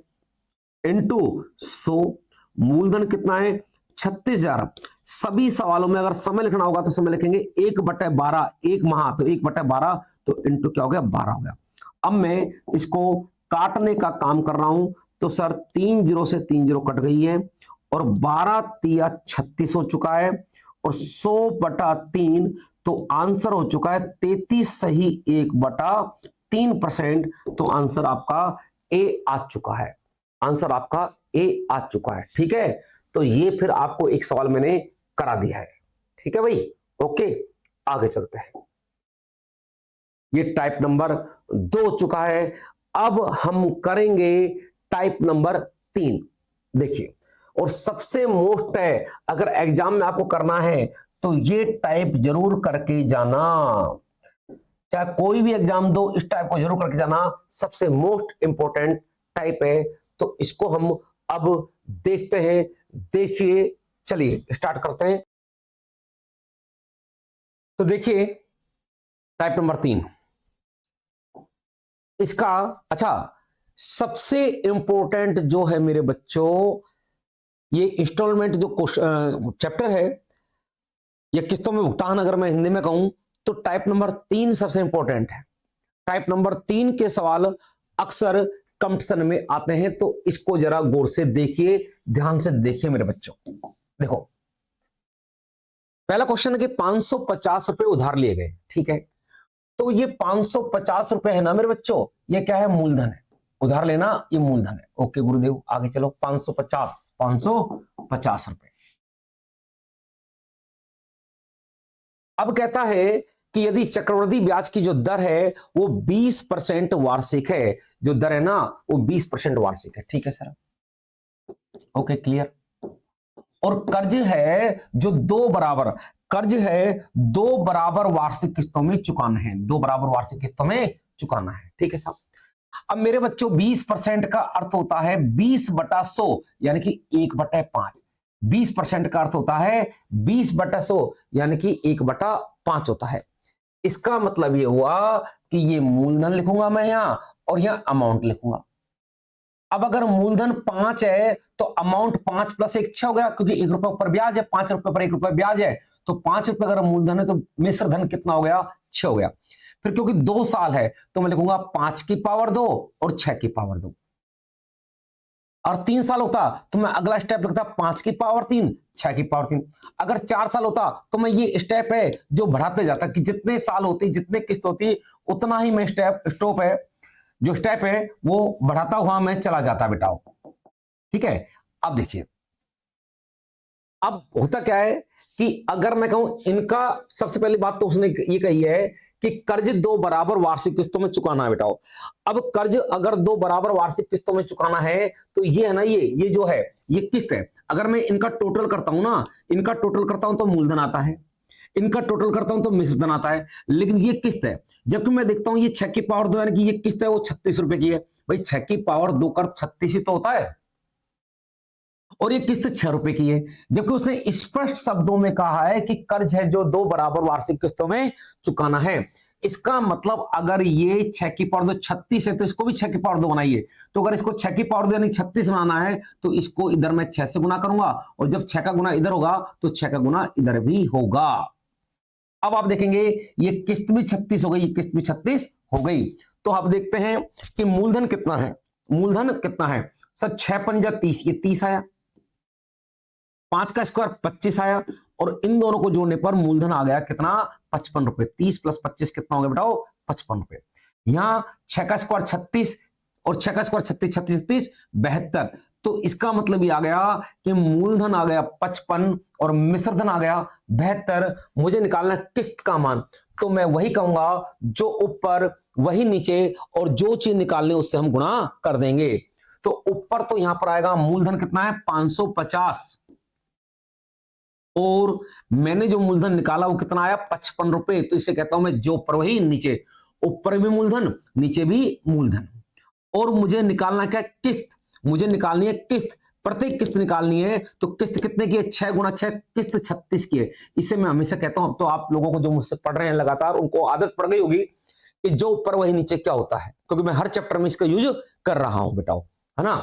इंटू 100। मूलधन कितना है? 36,000। सभी सवालों में अगर समय लिखना होगा तो समय लिखेंगे 1/12, एक माह तो 1/12, तो इंटू क्या हो गया? 12 हो गया। अब मैं इसको काटने का काम कर रहा हूं, तो सर 3 0 से 3 0 कट गई है, और 12 तिया 36 हो चुका है, और 100/3, तो आंसर हो चुका है 33 सही 1/3%। तो आंसर आपका ए आ चुका है, आंसर आपका ए आ चुका है। ठीक है, तो ये फिर आपको एक सवाल मैंने करा दिया है। ठीक है भाई, ओके, आगे चलते हैं। ये टाइप नंबर 2 हो चुका है। अब हम करेंगे टाइप नंबर 3। देखिए, और सबसे मोस्ट है, अगर एग्जाम में आपको करना है तो ये टाइप जरूर करके जाना, चाहे कोई भी एग्जाम दो, इस टाइप को जरूर करके जाना। सबसे मोस्ट इंपॉर्टेंट टाइप है, तो इसको हम अब देखते हैं। देखिए, चलिए स्टार्ट करते हैं। तो देखिए टाइप नंबर 3 इसका, अच्छा सबसे इंपॉर्टेंट जो है मेरे बच्चों, ये इंस्टॉलमेंट जो चैप्टर है, या किस्तों में भुगतान अगर मैं हिंदी में कहूं, तो टाइप नंबर 3 सबसे इंपॉर्टेंट है। टाइप नंबर 3 के सवाल अक्सर कंपटीशन में आते हैं, तो इसको जरा गौर से देखिए, ध्यान से देखिए मेरे बच्चों। देखो, पहला क्वेश्चन है कि 550 रुपए उधार लिए गए। ठीक है, तो ये 550 रुपए है ना मेरे बच्चों, ये क्या है? मूलधन है। उधार लेना ये मूलधन है। ओके गुरुदेव, आगे चलो। 550 रुपए। अब कहता है कि यदि चक्रवृद्धि ब्याज की जो दर है वो 20% वार्षिक है, जो दर है ना वो 20% वार्षिक है। ठीक है सर, ओके क्लियर। और कर्ज है जो कर्ज है 2 बराबर वार्षिक किस्तों में चुकाना है, 2 बराबर वार्षिक किस्तों में चुकाना है। ठीक है साहब। अब मेरे बच्चों 20% का अर्थ होता है 20/100, यानी कि 1/5। 20% का अर्थ होता है 20/100, यानी कि 1/5 होता है। इसका मतलब ये हुआ कि ये मूलधन लिखूंगा मैं यहां, और यहां अमाउंट लिखूंगा। अब अगर मूलधन 5 है तो अमाउंट 5 प्लस 1 6 हो गया, क्योंकि 1 रुपए पर ब्याज है, 5 रुपए पर 1 रुपए ब्याज है, तो 5 रुपए अगर मूलधन है तो मिश्र धन कितना हो गया? 6 हो गया। फिर क्योंकि 2 साल है तो मैं लिखूंगा 5 की पावर 2 और 6 की पावर 2। और 3 साल होता तो मैं अगला स्टेप लिखता 5 की पावर 3 6 की पावर 3। अगर 4 साल होता तो मैं ये स्टेप है जो बढ़ाते जाता कि जितने साल होती जितने किस्त होती उतना ही मैं स्टॉप है जो स्टेप है वो बढ़ाता हुआ मैं चला जाता बेटा। ठीक है, अब देखिए अब होता क्या है कि अगर मैं कहूं इनका, सबसे पहली बात तो उसने ये कही है कि कर्ज 2 बराबर वार्षिक किस्तों में चुकाना है बेटाओ। अब कर्ज अगर 2 बराबर वार्षिक किस्तों में चुकाना है तो ये है ना, ये जो है ये किस्त है। अगर मैं इनका टोटल करता हूं ना, इनका टोटल करता हूं तो मूलधन आता है, इनका टोटल करता हूं तो मिश्रधन आता है, लेकिन ये किस्त है। जबकि मैं देखता हूं ये 6 की पावर 2 यानी कि ये किस्त है वो 36 रुपए की है। भाई 6 की पावर 2 कर 36 ही तो होता है, और ये किस्त 6 रुपए की है। जबकि उसने स्पष्ट शब्दों में कहा है कि कर्ज है जो 2 बराबर वार्षिक किस्तों में चुकाना है। इसका मतलब अगर ये 6 की पावर 2 36 है तो इसको भी 6 की पावर 2 बनाइए। तो अगर इसको 6 की पावर 2 यानी 36 बनाना है तो इसको इधर मैं 6 से गुना करूंगा, और जब 6 का गुना इधर होगा तो 6 का गुना इधर भी होगा। अब आप देखेंगे ये किस्त भी 36 हो गई, ये किस्त भी 36 हो गई। तो आप देखते हैं कि मूलधन कितना है, मूलधन कितना है सर? 6 पंजा 30, ये 30 आया, 5 का स्क्वायर 25 आया, और इन दोनों को जोड़ने पर मूलधन आ गया कितना? 55 रुपए। 30 प्लस 25 कितना हो गया बेटा? 55 रुपए। यहां 6 का स्क्वायर 36 और 6 का स्क्वायर 36 36 36 72। तो इसका मतलब ये आ गया कि मूलधन आ गया 55 और मिश्रधन आ गया 72। मुझे निकालना किस्त का मान, तो मैं वही कहूंगा जो ऊपर वही नीचे, और जो चीज निकालनी उससे हम गुणा कर देंगे। तो ऊपर तो यहां पर आएगा मूलधन कितना है? 550, और मैंने जो मूलधन निकाला वो कितना आया? 55 रुपए। तो इसे कहता हूं मैं जो ऊपर वही नीचे, ऊपर भी मूलधन नीचे भी मूलधन। और मुझे निकालना क्या? किस्त। मुझे निकालनी है किस्त, प्रत्येक किस्त निकालनी है। तो किस्त कितने की है? 6 गुणा 6, किस्त 36 की है। इसे मैं हमेशा कहता हूं, तो आप लोगों को जो मुझसे पढ़ रहे हैं लगातार उनको आदत पड़ गई होगी कि जो ऊपर वही नीचे क्या होता है, क्योंकि मैं हर चैप्टर में इसका यूज कर रहा हूं बेटाओ, है ना।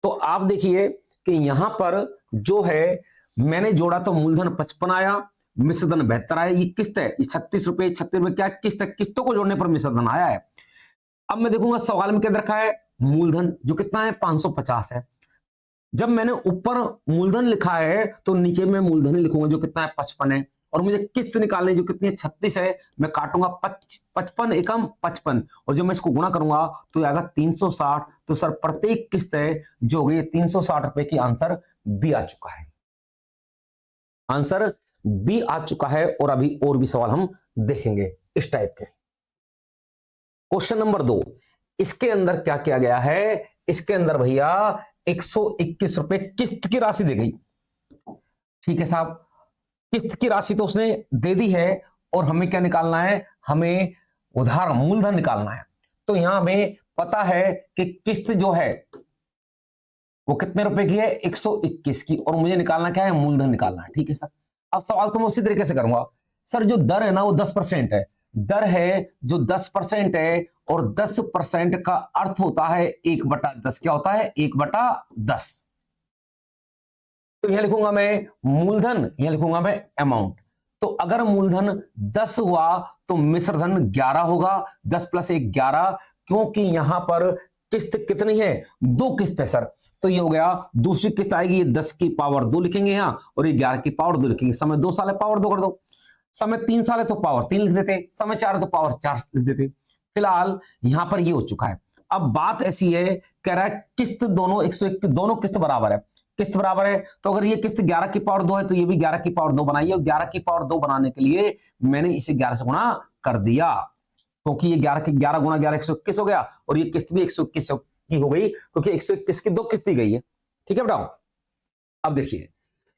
तो आप देखिए कि यहां पर जो है मैंने जोड़ा तो मूलधन 55 आया, मिश्रधन 72 आया। ये किस्त है, ये 36 रुपए 36 रुपए क्या किस्त है? किस्तों को जोड़ने पर मिश्रधन आया है। अब मैं देखूंगा सवाल में क्या रखा है? मूलधन जो कितना है? 550 है। जब मैंने ऊपर मूलधन लिखा है तो नीचे में मूलधन ही लिखूंगा जो कितना है? 55 है। और मुझे किस्त निकालनी जो कितनी है? 36 है। मैं काटूंगा 55 एकम 55, और जब मैं इसको गुणा करूंगा तो आएगा 360। तो सर प्रत्येक किस्त है जो हो गई 360 रुपए की। आंसर बी आ चुका है, आंसर बी आ चुका है। और अभी और भी सवाल हम देखेंगे इस टाइप के। क्वेश्चन नंबर 2, इसके अंदर क्या किया गया है? इसके अंदर भैया 121 रुपए किस्त की राशि दी गई। ठीक है साहब, किस्त की राशि तो उसने दे दी है, और हमें क्या निकालना है? हमें उधार मूलधन निकालना है। तो यहां हमें पता है कि किस्त जो है वो कितने रुपए की है? 121 की, और मुझे निकालना क्या है? मूलधन निकालना है। ठीक है सर। अब सवाल तो मैं उसी तरीके से करूंगा। सर जो दर है ना वो 10% है, दर है जो 10% है, और 10% का अर्थ होता है 1/10। क्या होता है? 1/10। तो यहां लिखूंगा मैं मूलधन, यहां लिखूंगा मैं अमाउंट। तो अगर मूलधन 10 हुआ तो मिश्रधन 11 होगा। 10 + 1 11, क्योंकि यहां पर किस्त कितनी है? 2 किस्त है सर। तो ये हो गया दूसरी किस्त आएगी, ये 10 की पावर 2 लिखेंगे यहां, और ये 11 की पावर 2 लिखेंगे। समय 2 साल है, पावर 2 कर दो। समय 3 साल है तो पावर 3 लिख देते, समय 4 है तो पावर 4 लिख देते। फिलहाल यहां पर ये हो चुका है। अब बात ऐसी है, कह रहा है किस्त दोनों 121, दोनों किस्त बराबर है, किस्त बराबर है। तो अगर ये किस्त 11 की पावर 2 है तो ये भी 11 की पावर 2 बनाइए, और 11 की पावर 2 बनाने के लिए मैंने इसे 11 से गुणा कर दिया, क्योंकि ये 11 की 11 गुणा 11 121 हो गया, और ये किस्त भी 121 की हो गई, क्योंकि 121 की 2 किस्त दी गई है। ठीक है बताओ। अब देखिए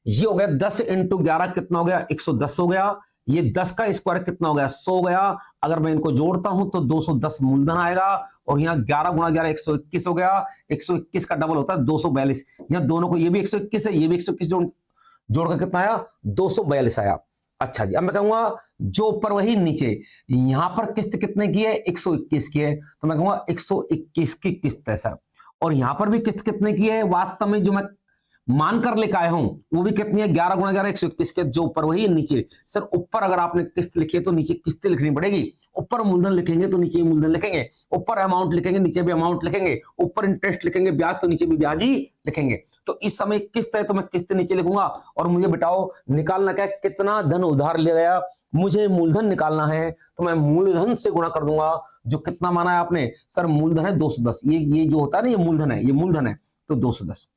ये हो गया 10 × 11 कितना हो गया? 110 हो गया। ये 10 का स्क्वायर कितना हो गया? 100 हो गया। अगर मैं इनको जोड़ता हूं तो 210 मूलधन आएगा, और यहाँ 11 × 11 121 हो गया। 121 का डबल होता है 242। यहाँ दोनों को, ये भी 121 है, ये भी 121 जोड़कर कितना आया? 242 आया। अच्छा जी, अब मैं कहूंगा जो ऊपर वही नीचे। यहां पर किस्त कितने की है? 121 की है, तो मैं कहूंगा 121 की किस्त है सर। और यहां पर भी किस्त कितने की है, वास्तव में जो मैं मानकर लेकर आया हूं वो भी कितनी है, 11 गुणा 11 121 के, जो ऊपर वही नीचे। सर ऊपर अगर आपने किस्त लिखी है तो नीचे किस्त लिखनी पड़ेगी, ऊपर मूलधन लिखेंगे तो नीचे मूलधन लिखेंगे, ऊपर अमाउंट लिखेंगे नीचे भी अमाउंट लिखेंगे, ऊपर इंटरेस्ट लिखेंगे ब्याज तो नीचे भी ब्याज ही लिखेंगे। तो इस समय किस्त है तो मैं किस्त नीचे लिखूंगा। और मुझे बेटाओ निकालना क्या है, कितना धन उधार लिया गया, मुझे मूलधन निकालना है तो मैं मूलधन से गुणा कर दूंगा। जो कितना माना है आपने, सर मूलधन है 210, ये जो होता है ना ये मूलधन है, ये मूलधन है तो 210,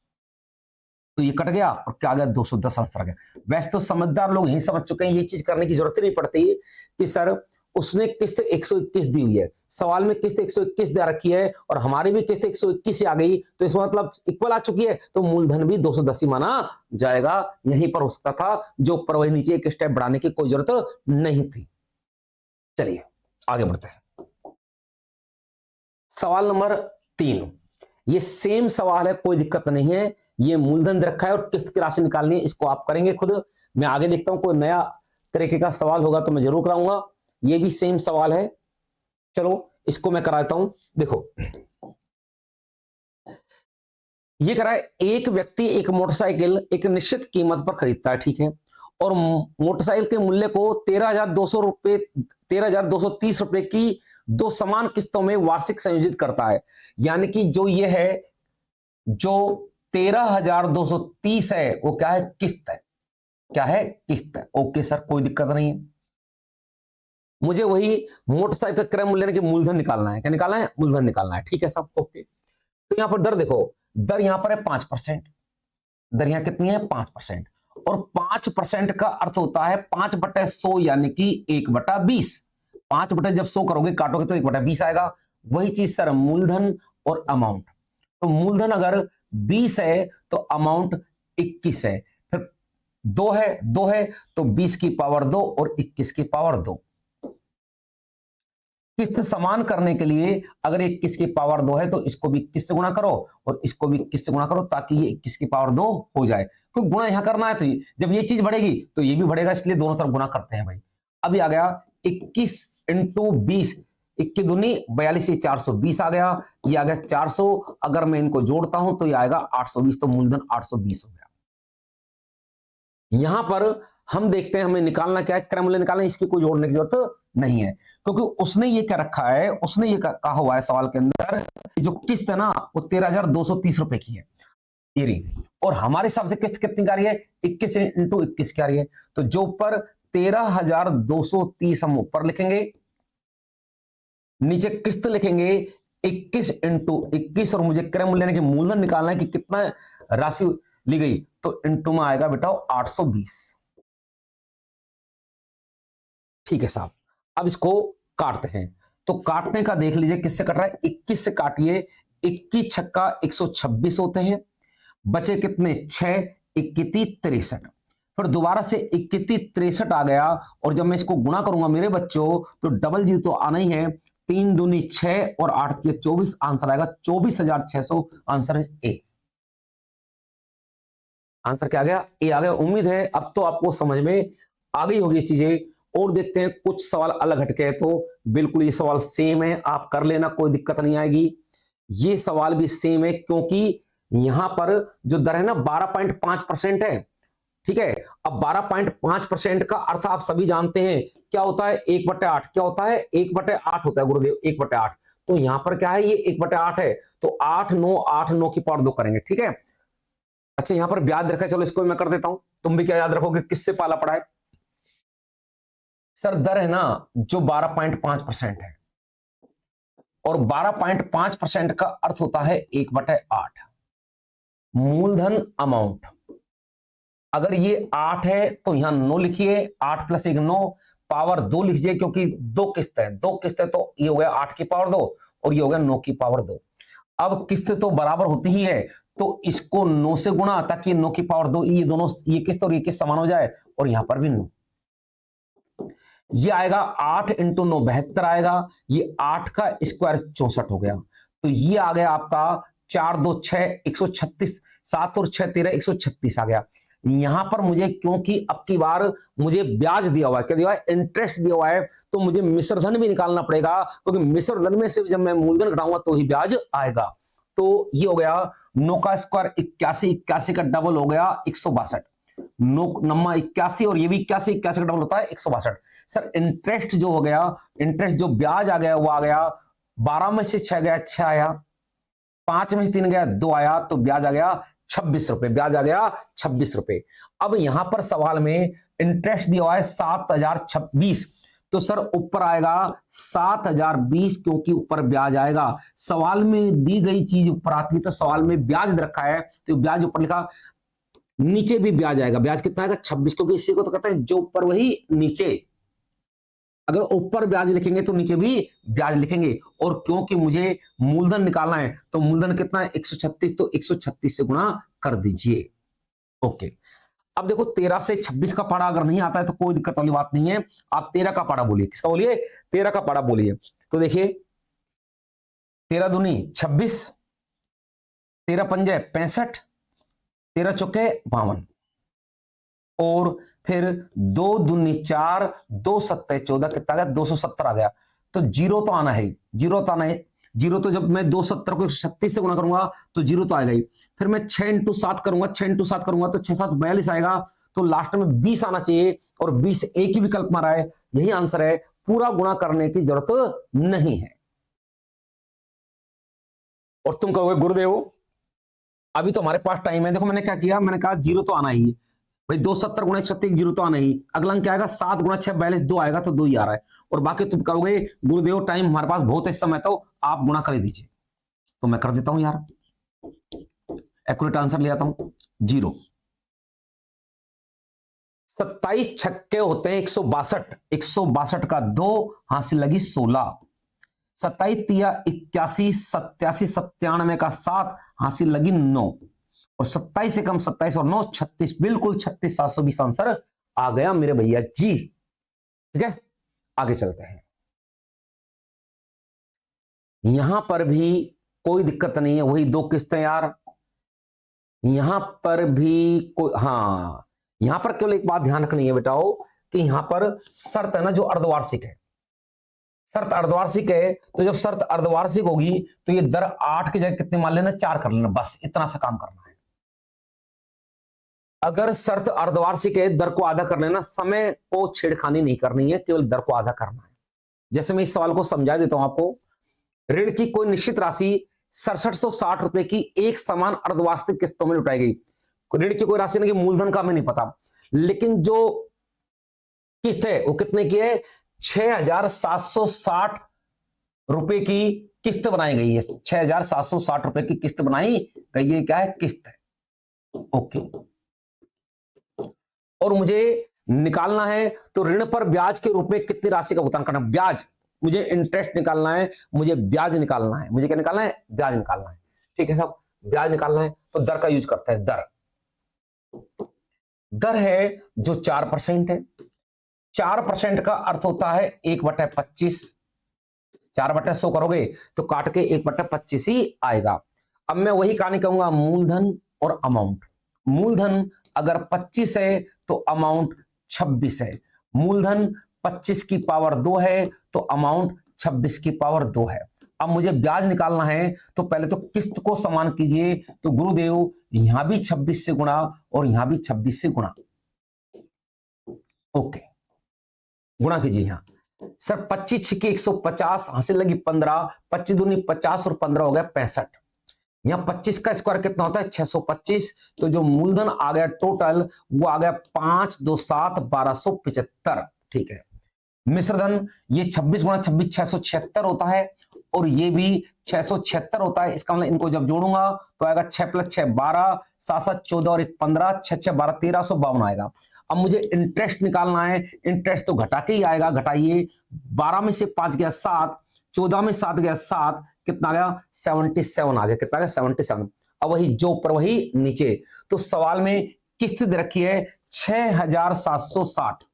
तो ये कट गया और क्या आ गया 210 आंसर आ गया। वैसे तो समझदार लोग यही समझ चुके हैं, ये चीज करने की जरूरत नहीं पड़ती कि सर उसने किस्त 121 दी हुई है, सवाल में किस्त 121 दे रखी है और हमारी भी किस्त 121 आ गई, तो इसका मतलब इक्वल आ चुकी है, तो मूलधन भी 210 ही माना जाएगा। यहीं पर हो सकता था, जो ऊपर वही नीचे एक स्टेप बढ़ाने की कोई जरूरत नहीं थी। चलिए आगे बढ़ते हैं। सवाल नंबर 3, ये सेम सवाल है, कोई दिक्कत नहीं है। ये मूलधन रखा है और किस्त की राशि निकालनी है, इसको आप करेंगे खुद। मैं आगे देखता हूं कोई नया तरीके का सवाल होगा तो मैं जरूर कराऊंगा। ये भी सेम सवाल है, चलो इसको मैं कराता हूं। देखो ये करा है, एक व्यक्ति एक मोटरसाइकिल एक निश्चित कीमत पर खरीदता है, ठीक है, और मोटरसाइकिल के मूल्य को 13,230 रुपए की 2 समान किस्तों में वार्षिक संयोजित करता है। यानी कि जो ये है, जो 13,230 है वो क्या है, किस्त है। क्या है, किस्त है। ओके सर, कोई दिक्कत नहीं है। मुझे वही मोटरसाइकिल का क्रय मूल्य के मूलधन निकालना है। क्या निकालना है, मूलधन निकालना है, ठीक है सब ओके। तो यहां पर दर देखो, दर यहां पर है 5%, दर यहां कितनी है 5%, और 5% का अर्थ होता है 5/100 यानी कि 1/20। 5 जब 100 करोगे काटोगे तो 1/20 आएगा। वही चीज सर मूलधन और अमाउंट, तो मूलधन अगर 20 है तो अमाउंट 21 है, फिर 2 है तो 20 की पावर 2 और 21 की पावर 2। किस्त समान करने के लिए अगर 21 की पावर 2 है तो इसको भी 21 से गुणा करो और इसको भी 21 से गुणा करो, ताकि ये 21 की पावर 2 हो जाए। क्योंकि गुणा यहां करना है तो जब ये चीज बढ़ेगी तो ये भी बढ़ेगा, इसलिए दोनों तरफ गुणा करते हैं भाई। अभी आ गया 21 × 20, 21 दूनी 42, 420 आ गया। ये आ गया 400, अगर मैं इनको जोड़ता हूं तो ये आएगा 820, तो मूलधन 820 हो गया। यहां पर हम देखते हैं हमें निकालना क्या है, क्रय मूल्य निकालना है, इसकी कोई जोड़ने की जरूरत नहीं है, क्योंकि उसने ये क्या रखा है, उसने ये कहा हुआ है सवाल के अंदर, जो किस्त है ना वो 13,230 रुपए की है ये रही, और हमारे हिसाब से किस्त कितनी का रही है, 21 × 21 की आ रही है। तो जो ऊपर 13,230 हम ऊपर लिखेंगे, नीचे किस्त लिखेंगे 21 × 21, और मुझे क्रय मूल्य के मूलधन निकालना है कि कितना राशि ली गई, तो इंटू में आएगा बेटा 820। ठीक है साहब, अब इसको काटते हैं। तो काटने का देख लीजिए किससे कट रहा है, 21 से काटिए, 21 छक्का 126 होते हैं, बचे कितने 6, 21 63, फिर दोबारा से 21 63 आ गया, और जब मैं इसको गुणा करूंगा मेरे बच्चों तो डबल जी तो आना ही है, 3 दूनी 6 और 8 के 24, आंसर आएगा 24,600, आंसर है ए। आंसर क्या आ गया, ए आ गया। उम्मीद है अब तो आपको समझ में आ गई होगी चीजें। और देखते हैं कुछ सवाल अलग हटके है, तो बिल्कुल ये सवाल सेम है, आप कर लेना, कोई दिक्कत नहीं आएगी। ये सवाल भी सेम है, क्योंकि यहां पर जो दर है ना 12.5% है, ठीक है। अब 12.5% का अर्थ आप सभी जानते हैं क्या होता है, 1/8। क्या होता है, 1/8 होता है गुरुदेव, 1/8। तो यहां पर क्या है, ये 1/8 है, तो 8 9 की पावर 2 करेंगे, ठीक है। अच्छा यहां पर ब्याज रखा है, चलो इसको मैं कर देता हूं, तुम भी क्या याद रखोगे, किससे पाला पड़ा है। सर दर है ना जो 12.5% है, और 12.5% का अर्थ होता है 1/8 मूलधन अमाउंट। अगर ये 8 है तो यहां 9 लिखिए, 8 + 1 9, पावर 2 लिखिए, क्योंकि 2 किस्त है, 2 किस्त है तो ये हो गया 8 की पावर 2 और ये हो गया 9 की पावर 2। अब किस्त तो बराबर होती ही है, तो इसको 9 से गुणा, ताकि 9 की पावर 2, ये दोनों ये किस्त और ये किस्त समान हो जाए, और यहां पर भी 9। ये आएगा 8 × 9 72 आएगा, ये 8 का स्क्वायर 64 हो गया, तो ये आ गया आपका 4 2 6 136, 7 और 6 13 136 आ गया। यहां पर मुझे, क्योंकि अब की बार मुझे ब्याज दिया हुआ है, क्या दिया हुआ है, इंटरेस्ट दिया हुआ है, तो मुझे मिश्रधन भी निकालना पड़ेगा, क्योंकि मिश्रधन में से जब मैं मूलधन घटाऊंगा तो ही ब्याज आएगा। तो ये हो गया 9 का स्क्वायर 81, 81 का डबल हो गया 162। 9 81 और ये भी 81, 81 का डबल होता है 162। सर इंटरेस्ट जो हो गया, इंटरेस्ट जो ब्याज आ गया वो आ गया 12 में से 6 गया 6 आया, 5 में से 3 गया 2 आया, तो ब्याज आ गया 26 रुपए, ब्याज आ गया 26 रुपए। अब यहां पर सवाल में इंटरेस्ट दिया हुआ है 7026, तो सर ऊपर आएगा 7020 क्योंकि ऊपर ब्याज आएगा। सवाल में दी गई चीज ऊपर आती है तो सवाल में ब्याज दे रखा है तो ब्याज ऊपर लिखा, नीचे भी ब्याज आएगा। ब्याज कितना आएगा 26, क्योंकि इसी को तो कहते हैं जो ऊपर वही नीचे। अगर ऊपर ब्याज लिखेंगे तो नीचे भी ब्याज लिखेंगे। और क्योंकि मुझे मूलधन निकालना है तो मूलधन कितना है 136, तो 136 से गुणा कर दीजिए। ओके, अब देखो 13 से 26 का पाड़ा अगर नहीं आता है तो कोई दिक्कत वाली बात नहीं है, आप 13 का पाड़ा बोलिए। किसका बोलिए? 13 का पाड़ा बोलिए। तो देखिए 13 दूनी 26, 13 पंजे 65, 13 चौके 52, और फिर 2 दूनी 4, 2 सत्ते 14, कितना आ गया 270 आ गया। तो जीरो तो आना है, जीरो तो आना है। जीरो तो जब मैं 270 को 136 से गुणा करूंगा तो जीरो तो आएगा ही। फिर मैं 6 × 7 करूंगा, 6 × 7 करूंगा तो 6 7 42 आएगा, तो लास्ट में 20 आना चाहिए, और 20 एक ही विकल्प मारा है, यही आंसर है। पूरा गुणा करने की जरूरत नहीं है। और तुम कहोगे गुरुदेव अभी तो हमारे पास टाइम है। देखो मैंने क्या किया, मैंने कहा जीरो तो आना ही भाई, 270 × 136 जीरो तो आना ही। अगला अंक क्या आएगा 7 × 6 42, 2 आएगा, तो 2 ही आ रहा है। और बाकी तुम कहोगे गुरुदेव टाइम हमारे पास बहुत है, इस समय तो आप गुणा कर दीजिए, तो मैं कर देता हूं यार, एक्यूरेट आंसर ले आता हूं 0। 27 छक्के होते हैं 162, 162 का 2 हासिल लगी 16, 27 तिया 81, 87 97 का 7 हासिल लगी 9, और 27 से कम 27 और 9 36, बिल्कुल 36 720 आंसर आ गया मेरे भैया जी। ठीक है, आगे चलते हैं। यहां पर भी कोई दिक्कत नहीं है, वही 2 किस्तें यार। यहां पर भी कोई, हाँ यहां पर केवल एक बात ध्यान रखनी है बेटाओ कि यहां पर शर्त है ना जो अर्धवार्षिक है, शर्त अर्धवार्षिक है, तो जब शर्त अर्धवार्षिक होगी तो ये दर 8 की जगह कितने मान लेना 4 कर लेना, बस इतना सा काम करना है। अगर शर्त अर्धवार्षिक है दर को आधा कर लेना, समय को छेड़खानी नहीं करनी है, केवल दर को आधा करना है। जैसे मैं इस सवाल को समझा देता हूं आपको, ऋण की कोई निश्चित राशि 6760 रुपए की एक समान अर्धवार्षिक किस्तों में लुटाई गई। ऋण की कोई राशि नहीं, मूलधन का हमें नहीं पता, लेकिन जो किस्त है वो कितने की है 6760 रुपए की किस्त बनाई गई है, 6760 रुपए की किस्त बनाई गई है। क्या है? किस्त है। ओके, और मुझे निकालना है तो ऋण पर ब्याज के रूप में कितनी राशि का भुगतान करना है। ब्याज, मुझे इंटरेस्ट निकालना है, मुझे ब्याज निकालना है, मुझे क्या निकालना है? ब्याज निकालना है। ठीक है साहब, ब्याज निकालना है तो दर का यूज करते हैं। दर, दर है जो 4% है। 4% का अर्थ होता है 1/25, 4/100 करोगे तो काट के 1/25 ही आएगा। अब मैं वही कहानी कहूंगा, मूलधन और अमाउंट। मूलधन अगर 25 है तो अमाउंट 26 है। मूलधन 25 की पावर 2 है तो अमाउंट 26 की पावर 2 है। अब मुझे ब्याज निकालना है तो पहले तो किस्त को समान कीजिए, तो गुरुदेव यहां भी 26 से गुणा और यहां भी 26 से गुणा। ओके, गुणा कीजिए यहां। सर 25 छिके 150 हासिल लगी 15, 25 दूनी 50 और 15 हो गया 65। यहां 25 का स्क्वायर कितना होता है 625, तो जो मूलधन आ गया टोटल वो आ गया 5 2 7 1275। ठीक है, मिश्रधन ये 26 × 26 676 होता है, और ये भी 676 होता है। इसका मतलब इनको जब जोड़ूंगा तो आएगा 6 + 6 12, 7 7 14 और 1 15, 6 6 12 1352 आएगा। अब मुझे इंटरेस्ट निकालना है, इंटरेस्ट तो घटा के ही आएगा, घटाइए। 12 में से 5 गया 7, 14 में 7 गया 7, कितना गया 77 आ गया। कितना गया 77। अब वही जो ऊपर वही नीचे, तो सवाल में किस्त दे रखी है 6760,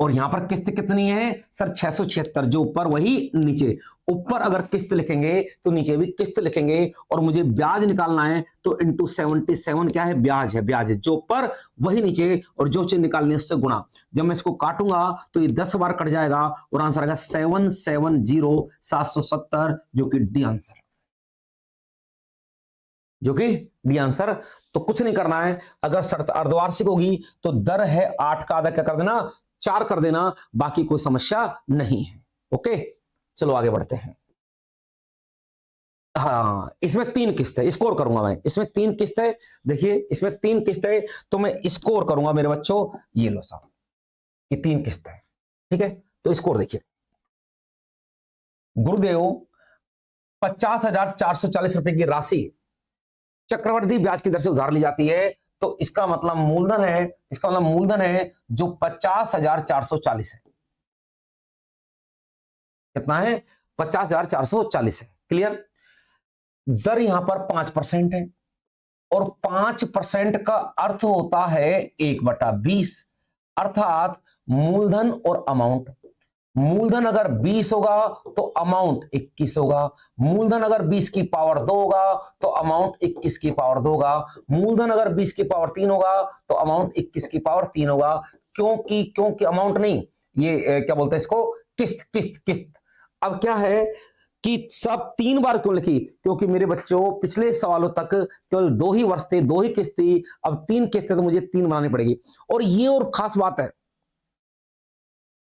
और यहां पर किस्त कितनी है सर 676, जो ऊपर वही नीचे। ऊपर अगर किस्त लिखेंगे तो नीचे भी किस्त लिखेंगे, और मुझे ब्याज निकालना है तो इंटू 77 क्या है? ब्याज है, ब्याज है, जो ऊपर वही नीचे, और जो चीज निकालनी है उससे गुणा। जब मैं इसको काटूंगा तो ये 10 बार कट जाएगा और आंसर आएगा 770770, जो कि डी आंसर है। जो कि डी आंसर। तो कुछ नहीं करना है, अगर शर्त अर्धवार्षिक होगी तो दर है 8 का आधा क्या कर देना, 4 कर देना, बाकी कोई समस्या नहीं है। ओके, चलो आगे बढ़ते हैं। हाँ, इसमें 3 किस्त है, स्कोर करूंगा मैं, इसमें 3 किस्त है। देखिए इसमें 3 किस्त है तो मैं स्कोर करूंगा मेरे बच्चों, ये लो साहब, ये 3 किस्त है। ठीक है, तो स्कोर देखिए, गुरुदेव 50,440 रुपए की राशि चक्रवृद्धि ब्याज की दर से उधार ली जाती है, तो इसका मतलब मूलधन है, इसका मतलब मूलधन है जो 50,440 है। कितना है, 50,440 है। क्लियर। दर यहां पर 5% है, और 5% का अर्थ होता है 1/20, अर्थात मूलधन और अमाउंट। मूलधन अगर 20 होगा तो अमाउंट 21 होगा, मूलधन अगर 20 की पावर 2 होगा तो अमाउंट 21 की पावर 2 होगा, मूलधन अगर 20 की पावर 3 होगा तो अमाउंट 21 की पावर 3 होगा। क्योंकि अमाउंट नहीं, ये क्या बोलते हैं इसको, किस्त किस्त किस्त। अब क्या है कि सब 3 बार क्यों लिखी, क्योंकि मेरे बच्चों पिछले सवालों तक केवल 2 ही वर्ष थे, 2 ही किस्त थी, अब 3 किस्तें तो मुझे 3 बनानी पड़ेगी। और ये और खास बात है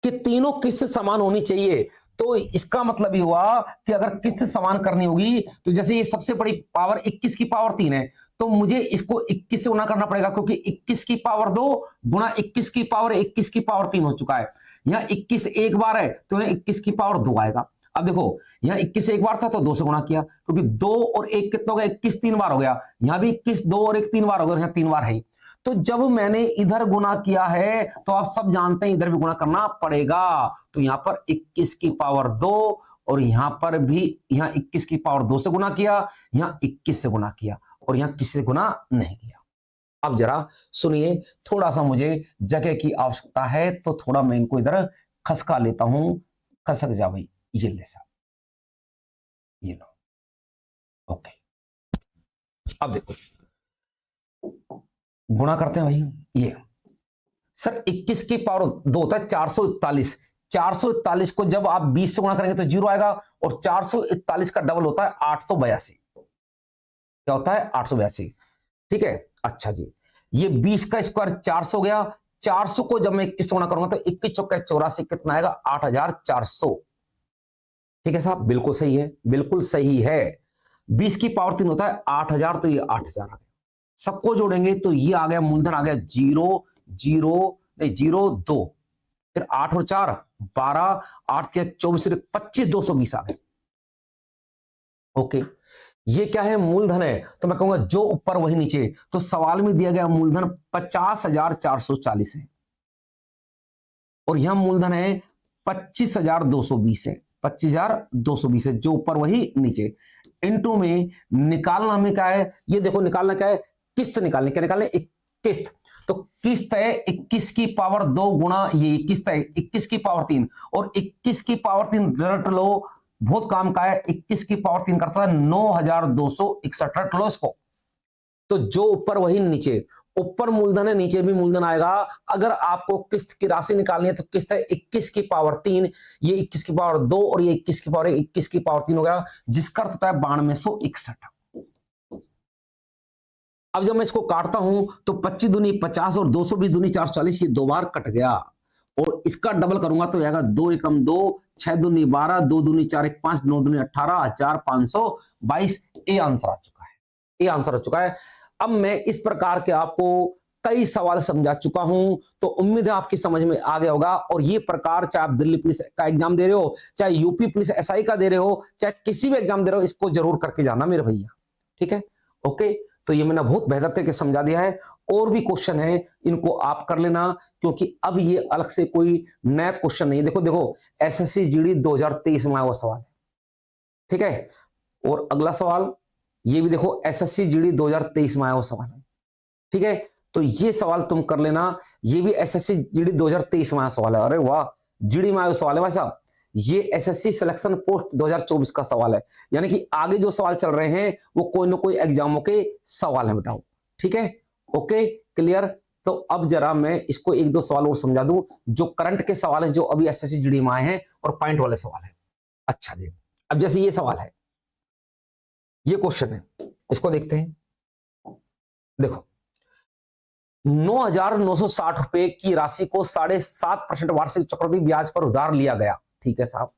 कि तीनों किस्त समान होनी चाहिए। तो इसका मतलब ये हुआ कि अगर किस्त समान करनी होगी तो जैसे ये सबसे बड़ी पावर 21 की पावर 3 है, तो मुझे इसको 21 से गुना करना पड़ेगा, क्योंकि 21 की पावर 2 गुना 21 की पावर 21 की पावर 3 हो चुका है। यहां 21 एक बार है तो यहां 21 की पावर 2 आएगा। अब देखो यहां 21 एक बार था तो 2 से गुणा किया, क्योंकि 2 और 1 कितना हो गया, 21 3 बार हो गया। यहां भी 21 2 और 1 3 बार हो गया, यहां 3 बार है। तो जब मैंने इधर गुना किया है तो आप सब जानते हैं इधर भी गुना करना पड़ेगा। तो यहां पर 21 की पावर 2, और यहां पर भी यहां 21 की पावर 2 से गुना किया, यहां 21 से गुना किया, और यहां किसी से गुना नहीं किया। अब जरा सुनिए, थोड़ा सा मुझे जगह की आवश्यकता है तो थोड़ा मैं इनको इधर खसका लेता हूं। खसक जा भाई, ये ले साहब, ये लो। ओके, अब देखो गुणा करते हैं भाई। ये सर 21 की पावर 2 होता है 441। 441 को जब आप 20 से गुणा करेंगे तो 0 आएगा, और 441 का डबल होता है 882। क्या होता है, 882। ठीक है, अच्छा जी, ये 20 का स्क्वायर 400 हो गया। 400 को जब मैं 21 से गुणा करूंगा तो 21 चौका 84, कितना आएगा, 8400। ठीक है साहब, बिल्कुल सही है, बिल्कुल सही है। 20 की पावर 3 होता है 8000, तो ये 8000 आ गया। सबको जोड़ेंगे तो ये आ गया, मूलधन आ गया 0 0 नहीं 0 2, फिर 8 और 4 12, 8 या 24 25, 220 आ गए। ओके, ये क्या है, मूलधन है, तो मैं कहूंगा जो ऊपर वही नीचे। तो सवाल में दिया गया मूलधन 50,440 है, और यहां मूलधन है 25,220 है। 25,220 है, जो ऊपर वही नीचे। इनटू में निकालना में क्या है, ये देखो निकालना क्या है, किस्त निकालने, क्या निकालने, एक किस्त। तो किस्त है 21 की पावर 2 गुणा ये किस्त है 21 की पावर 3, और 21 की पावर 3 रट लो, बहुत काम का है। 21 की पावर 3 करता है 9,261, रट लो इसको। तो जो ऊपर वही नीचे, ऊपर मूलधन है नीचे भी मूलधन आएगा। अगर आपको किस्त की राशि निकालनी है तो किस्त है 21 की पावर 3, ये 21 की पावर 2, और ये 21 की पावर 21 की पावर 3 हो गया, जिसका अर्थ होता है 9261। अब जब मैं इसको काटता हूं तो 25 दूनी 50 और 220 दूनी 440, ये 2 बार कट गया। और इसका डबल करूंगा तो आएगा 2 एकम 2, 6 दूनी 12, 2 दूनी 4 1 5, 9 दूनी 18,522। ये आंसर आ चुका है, ये आंसर आ चुका है। अब मैं इस प्रकार के आपको कई सवाल समझा चुका हूं, तो उम्मीद है आपकी समझ में आ गया होगा। और ये प्रकार, चाहे आप दिल्ली पुलिस का एग्जाम दे रहे हो, चाहे यूपी पुलिस एसआई का दे रहे हो, चाहे किसी भी एग्जाम दे रहे हो, इसको जरूर करके जाना मेरे भैया। ठीक है, ओके। तो ये मैंने बहुत बेहतर तरीके से समझा दिया है। और भी क्वेश्चन है, इनको आप कर लेना, क्योंकि अब ये अलग से कोई नया क्वेश्चन नहीं। देखो देखो, एसएससी जीडी 2023 में आया हुआ सवाल है। ठीक है, और अगला सवाल ये भी देखो, एसएससी जीडी 2023 में आया हुआ सवाल है। ठीक है, तो ये सवाल तुम कर लेना, ये भी एसएससी जीडी 2023 में आया सवाल है। अरे वाह, जीडी में आया सवाल है भाई साहब। ये एसएससी सिलेक्शन पोस्ट 2024 का सवाल है, यानी कि आगे जो सवाल चल रहे हैं वो कोई ना कोई एग्जामों के सवाल है बेटाओ। ठीक है, ओके, क्लियर। तो अब जरा मैं इसको एक दो सवाल और समझा दूं, जो करंट के सवाल है, जो अभी एसएससी जीडी में आए हैं, और पॉइंट वाले सवाल है। अच्छा जी, अब जैसे ये सवाल है, ये क्वेश्चन है, इसको देखते हैं। देखो 9,960 रुपए की राशि को 7.5% वार्षिक चक्रवृद्धि ब्याज पर उधार लिया गया। ठीक है साहब,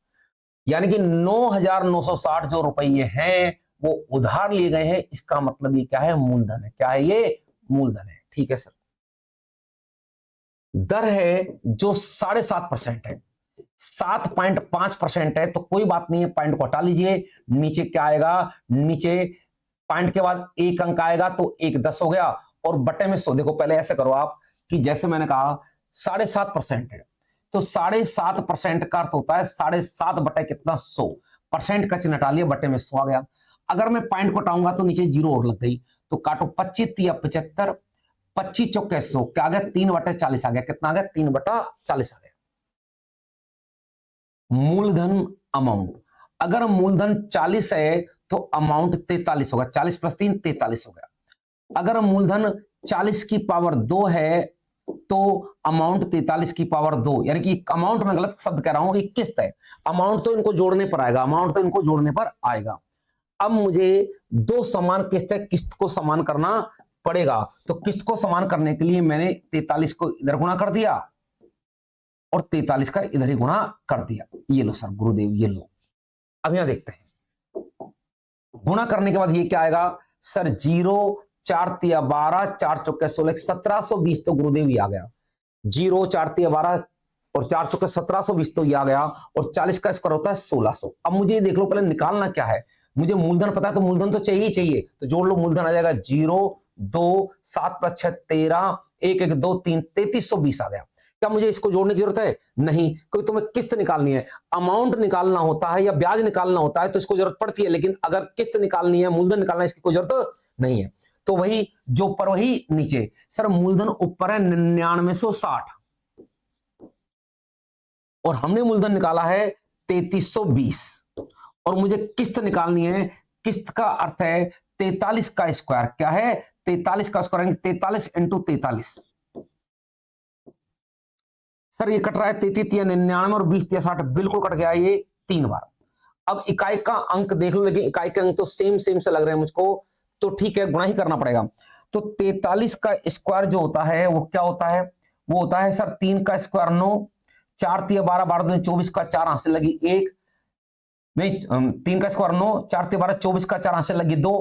यानी कि 9,960 जो रुपये हैं वो उधार लिए गए हैं। इसका मतलब ये क्या है? मूलधन है। क्या है ये? मूलधन है। ठीक है सर। दर है जो 7.5% है, 7.5% है, तो कोई बात नहीं है, पॉइंट को हटा लीजिए। नीचे क्या आएगा? नीचे पॉइंट के बाद एक अंक आएगा तो 1 10 हो गया, और बटे में 100। देखो पहले ऐसे करो आप कि जैसे मैंने कहा 7.5% है, तो 7.5% का अर्थ होता है 7.5 बटे कितना? 100%। का चिन्ह हटा लिया, बटे में 100 आ गया। अगर मैं पॉइंट को हटाऊंगा तो नीचे जीरो और लग गई, तो काटो 25 या 75, 25 चौके 100, क्या आ गया? 3/40 आ गया। कितना आ गया? 3/40 आ गया। मूलधन अमाउंट, अगर मूलधन 40 है तो अमाउंट 43 होगा। 40 + 3 43 हो गया। अगर मूलधन 40 की पावर 2 है तो अमाउंट 43 की पावर 2, यानी कि अमाउंट में गलत शब्द कह रहा हूं, एक किस्त है। अमाउंट तो इनको जोड़ने पर आएगा, अमाउंट तो इनको जोड़ने पर आएगा। अब मुझे दो समान किस्त है, किस्त को समान करना पड़ेगा। तो किस्त को समान करने के लिए मैंने 43 को इधर गुणा कर दिया और 43 का इधर ही गुणा कर दिया। ये लो सर गुरुदेव, ये लो। अब यहां देखते हैं, गुणा करने के बाद ये क्या आएगा सर? 0 4 × 12, 4 चौके 16, 1720 तो गुरुदेव ही आ गया। 0 4 × 12 और 4 चौके 1720 तो ये आ गया, और 40 का स्क्वायर होता है 1600। अब मुझे ये देख लो, पहले निकालना क्या है। मुझे मूलधन पता है तो मूलधन तो चाहिए ही चाहिए, तो जोड़ लो। मूलधन आ जाएगा 0 2 7 + 6 13, 1 1 2 3, 3320 आ गया। क्या मुझे इसको जोड़ने की जरूरत है? नहीं, क्योंकि तुम्हें किस्त निकालनी है। अमाउंट निकालना होता है या ब्याज निकालना होता है तो इसको जरूरत पड़ती है, लेकिन अगर किस्त निकालनी है, मूलधन निकालना है, इसकी कोई जरूरत नहीं है। तो वही जो ऊपर वही नीचे। सर मूलधन ऊपर है 9960 और हमने मूलधन निकाला है 3320, और मुझे किस्त निकालनी है। किस्त का अर्थ है 43 का स्क्वायर। क्या है? 43 का स्क्वायर, 43 × 43। सर ये कट रहा है 33 या 99 और 20 या 60, बिल्कुल कट गया ये 3 बार। अब इकाई का अंक देख लो, लेकिन इकाई के अंक तो सेम से लग रहे हैं मुझको, तो ठीक है, गुणा ही करना पड़ेगा। तो 43 का स्क्वायर जो होता है वो क्या होता है? वो होता है सर 3 का स्क्वायर 9, 4 × 12 12 दूनी 24 का 4 हासिल लगी 1, नहीं 3 का स्क्वायर 9, 4 × 12 24 का 4 हासिल लगी 2,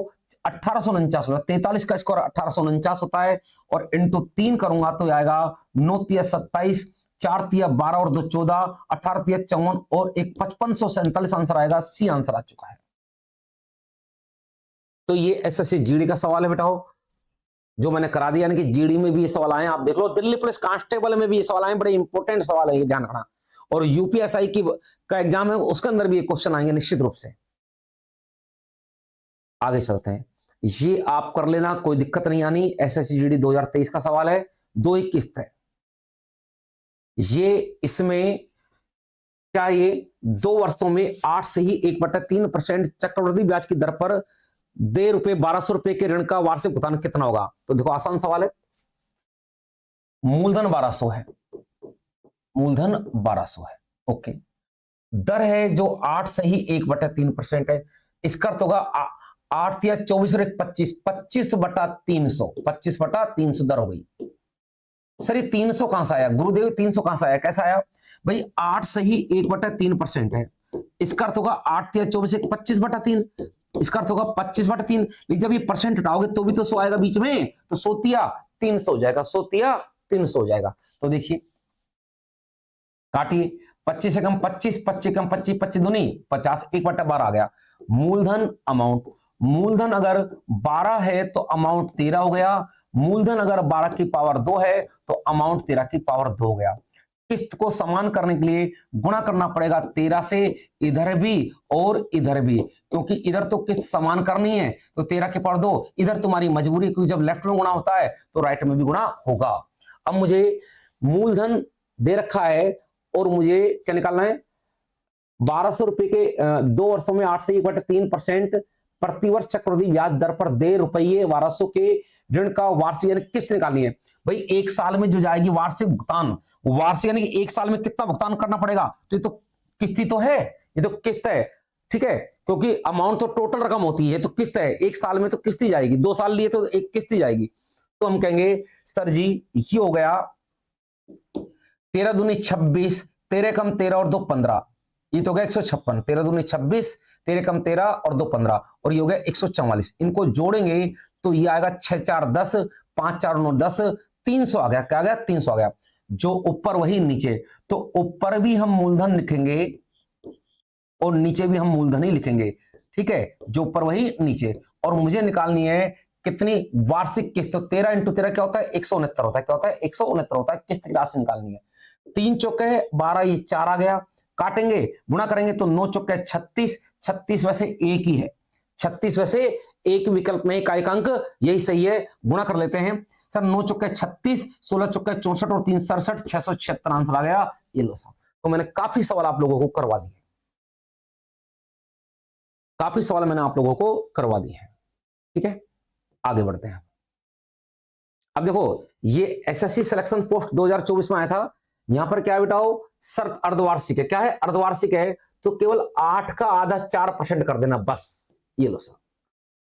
1849 होता है। 43 का स्क्वायर 1849 होता है, और इंटू 3 करूंगा तो आएगा 9 × 27, 4 × 12 और 2 14, 18 × 54 और 1 5547 आंसर आएगा। सी आंसर आ चुका है। तो ये एसएससी जीडी का सवाल है बेटाओ, जो मैंने करा दिया। यानी कि जीडी में भी ये सवाल आए, आप देख लो। दिल्ली पुलिस कांस्टेबल में भी ये सवाल आए, बड़े इंपॉर्टेंट सवाल है, ये ध्यान रखना। और यूपीएसआई की का एग्जाम है, उसके अंदर भी ये क्वेश्चन आएंगे निश्चित रूप से। आगे चलते हैं, ये आप कर लेना, कोई दिक्कत नहीं आनी। एसएससी जीडी 2023 का सवाल है, 2 एक किस्त है ये। इसमें क्या ये 2 वर्षों में 8 से ही 1/3% चक्रवृद्धि ब्याज की दर पर दे रुपए 1200 रुपए के ऋण का वार्षिक भुगतान कितना होगा? तो देखो आसान सवाल है। मूलधन 1200 है, मूलधन 1200 है, ओके। दर है जो 8 से ही 1/3% है। इसका अर्थ होगा 8 या 24 और 1 25, 25/300, 25/300 दर हो गई। सर ये 300 कहां से आया गुरुदेव? 300 कहां से आया? कैसा आया भाई? 8 से ही 1/3% है। इसका अर्थ होगा 8 या 24 1 25/3, इसका अर्थ होगा 25/3। लेकिन जब ये परसेंट हटाओगे तो भी तो 100 आएगा बीच में, तो 100 × 300 हो जाएगा, 100 × 300 हो जाएगा। तो देखिए काटिए, 25 से कम 25, 25 कम 25, 25 दूनी 50, 1/12 आ गया। मूलधन अमाउंट, मूलधन अगर 12 है तो अमाउंट 13 हो गया। मूलधन अगर 12 की पावर 2 है तो अमाउंट 13 की पावर 2 हो गया। किस्त को समान करने के लिए गुणा करना पड़ेगा 13 से, इधर भी और इधर भी, क्योंकि इधर तो किस्त समान करनी है, तो 13 की पावर 2, इधर तुम्हारी मजबूरी, क्योंकि जब लेफ्ट में गुणा होता है तो राइट में भी गुणा होगा। अब मुझे मूलधन दे रखा है और मुझे क्या निकालना है? 1200 रुपए के 2 वर्षों में 8 से 1/3% प्रतिवर्ष चक्रवृद्धि ब्याज दर पर दे रुपये 1200 के ऋण का वार्षिक यानी किस्त निकालनी है। भाई एक साल में जो जाएगी वार्षिक भुगतान, वार्षिक यानी कि एक साल में कितना भुगतान करना पड़ेगा? तो ये तो किस्ती तो है, ये तो किस्त है। ठीक है, क्योंकि अमाउंट तो टोटल रकम होती है, तो किस्त है, एक साल में तो किस्त ही जाएगी, 2 साल लिए तो एक किस्त ही जाएगी। तो हम कहेंगे सर जी ये हो गया 13 दूनी 26, 13 कम 13 और 2 15, ये तो हो गया 156, 13 दूनी 26, 13 कम 13 और 2 15, और ये हो गया 144। इनको जोड़ेंगे तो ये आएगा 6 4 10, 5 4 9 10, 300 आ गया। क्या आ गया? 300 आ गया। जो ऊपर वही नीचे, तो ऊपर भी हम मूलधन लिखेंगे और नीचे भी हम मूलधन ही लिखेंगे, ठीक है, जो ऊपर वही नीचे। और मुझे निकालनी है कितनी वार्षिक किस्त, तो 13 इंटू 13 क्या होता है? 169 होता है। क्या होता है? 169 होता है। किस्त की राशि निकालनी है। 3 चौके 12, ये 4 आ गया, काटेंगे गुणा करेंगे तो 9 चौके 36, 36 वैसे एक ही है, 36 वैसे एक विकल्प में एक अंक, यही सही है, गुणा कर लेते हैं। सर 9 चौके 36, 16 चौके 64 और 3 67, 676 आंसर आ गया। ये लो साहब, तो मैंने काफी सवाल आप लोगों को करवा दिए, काफी सवाल मैंने आप लोगों को करवा दिए हैं, ठीक है। आगे बढ़ते हैं। अब देखो ये एसएससी सिलेक्शन पोस्ट 2024 में आया था। यहां पर क्या बेटाओ? शर्त अर्धवार्षिक है। क्या है? अर्धवार्षिक है, तो केवल 8 का आधा 4% कर देना बस। ये लो साहब,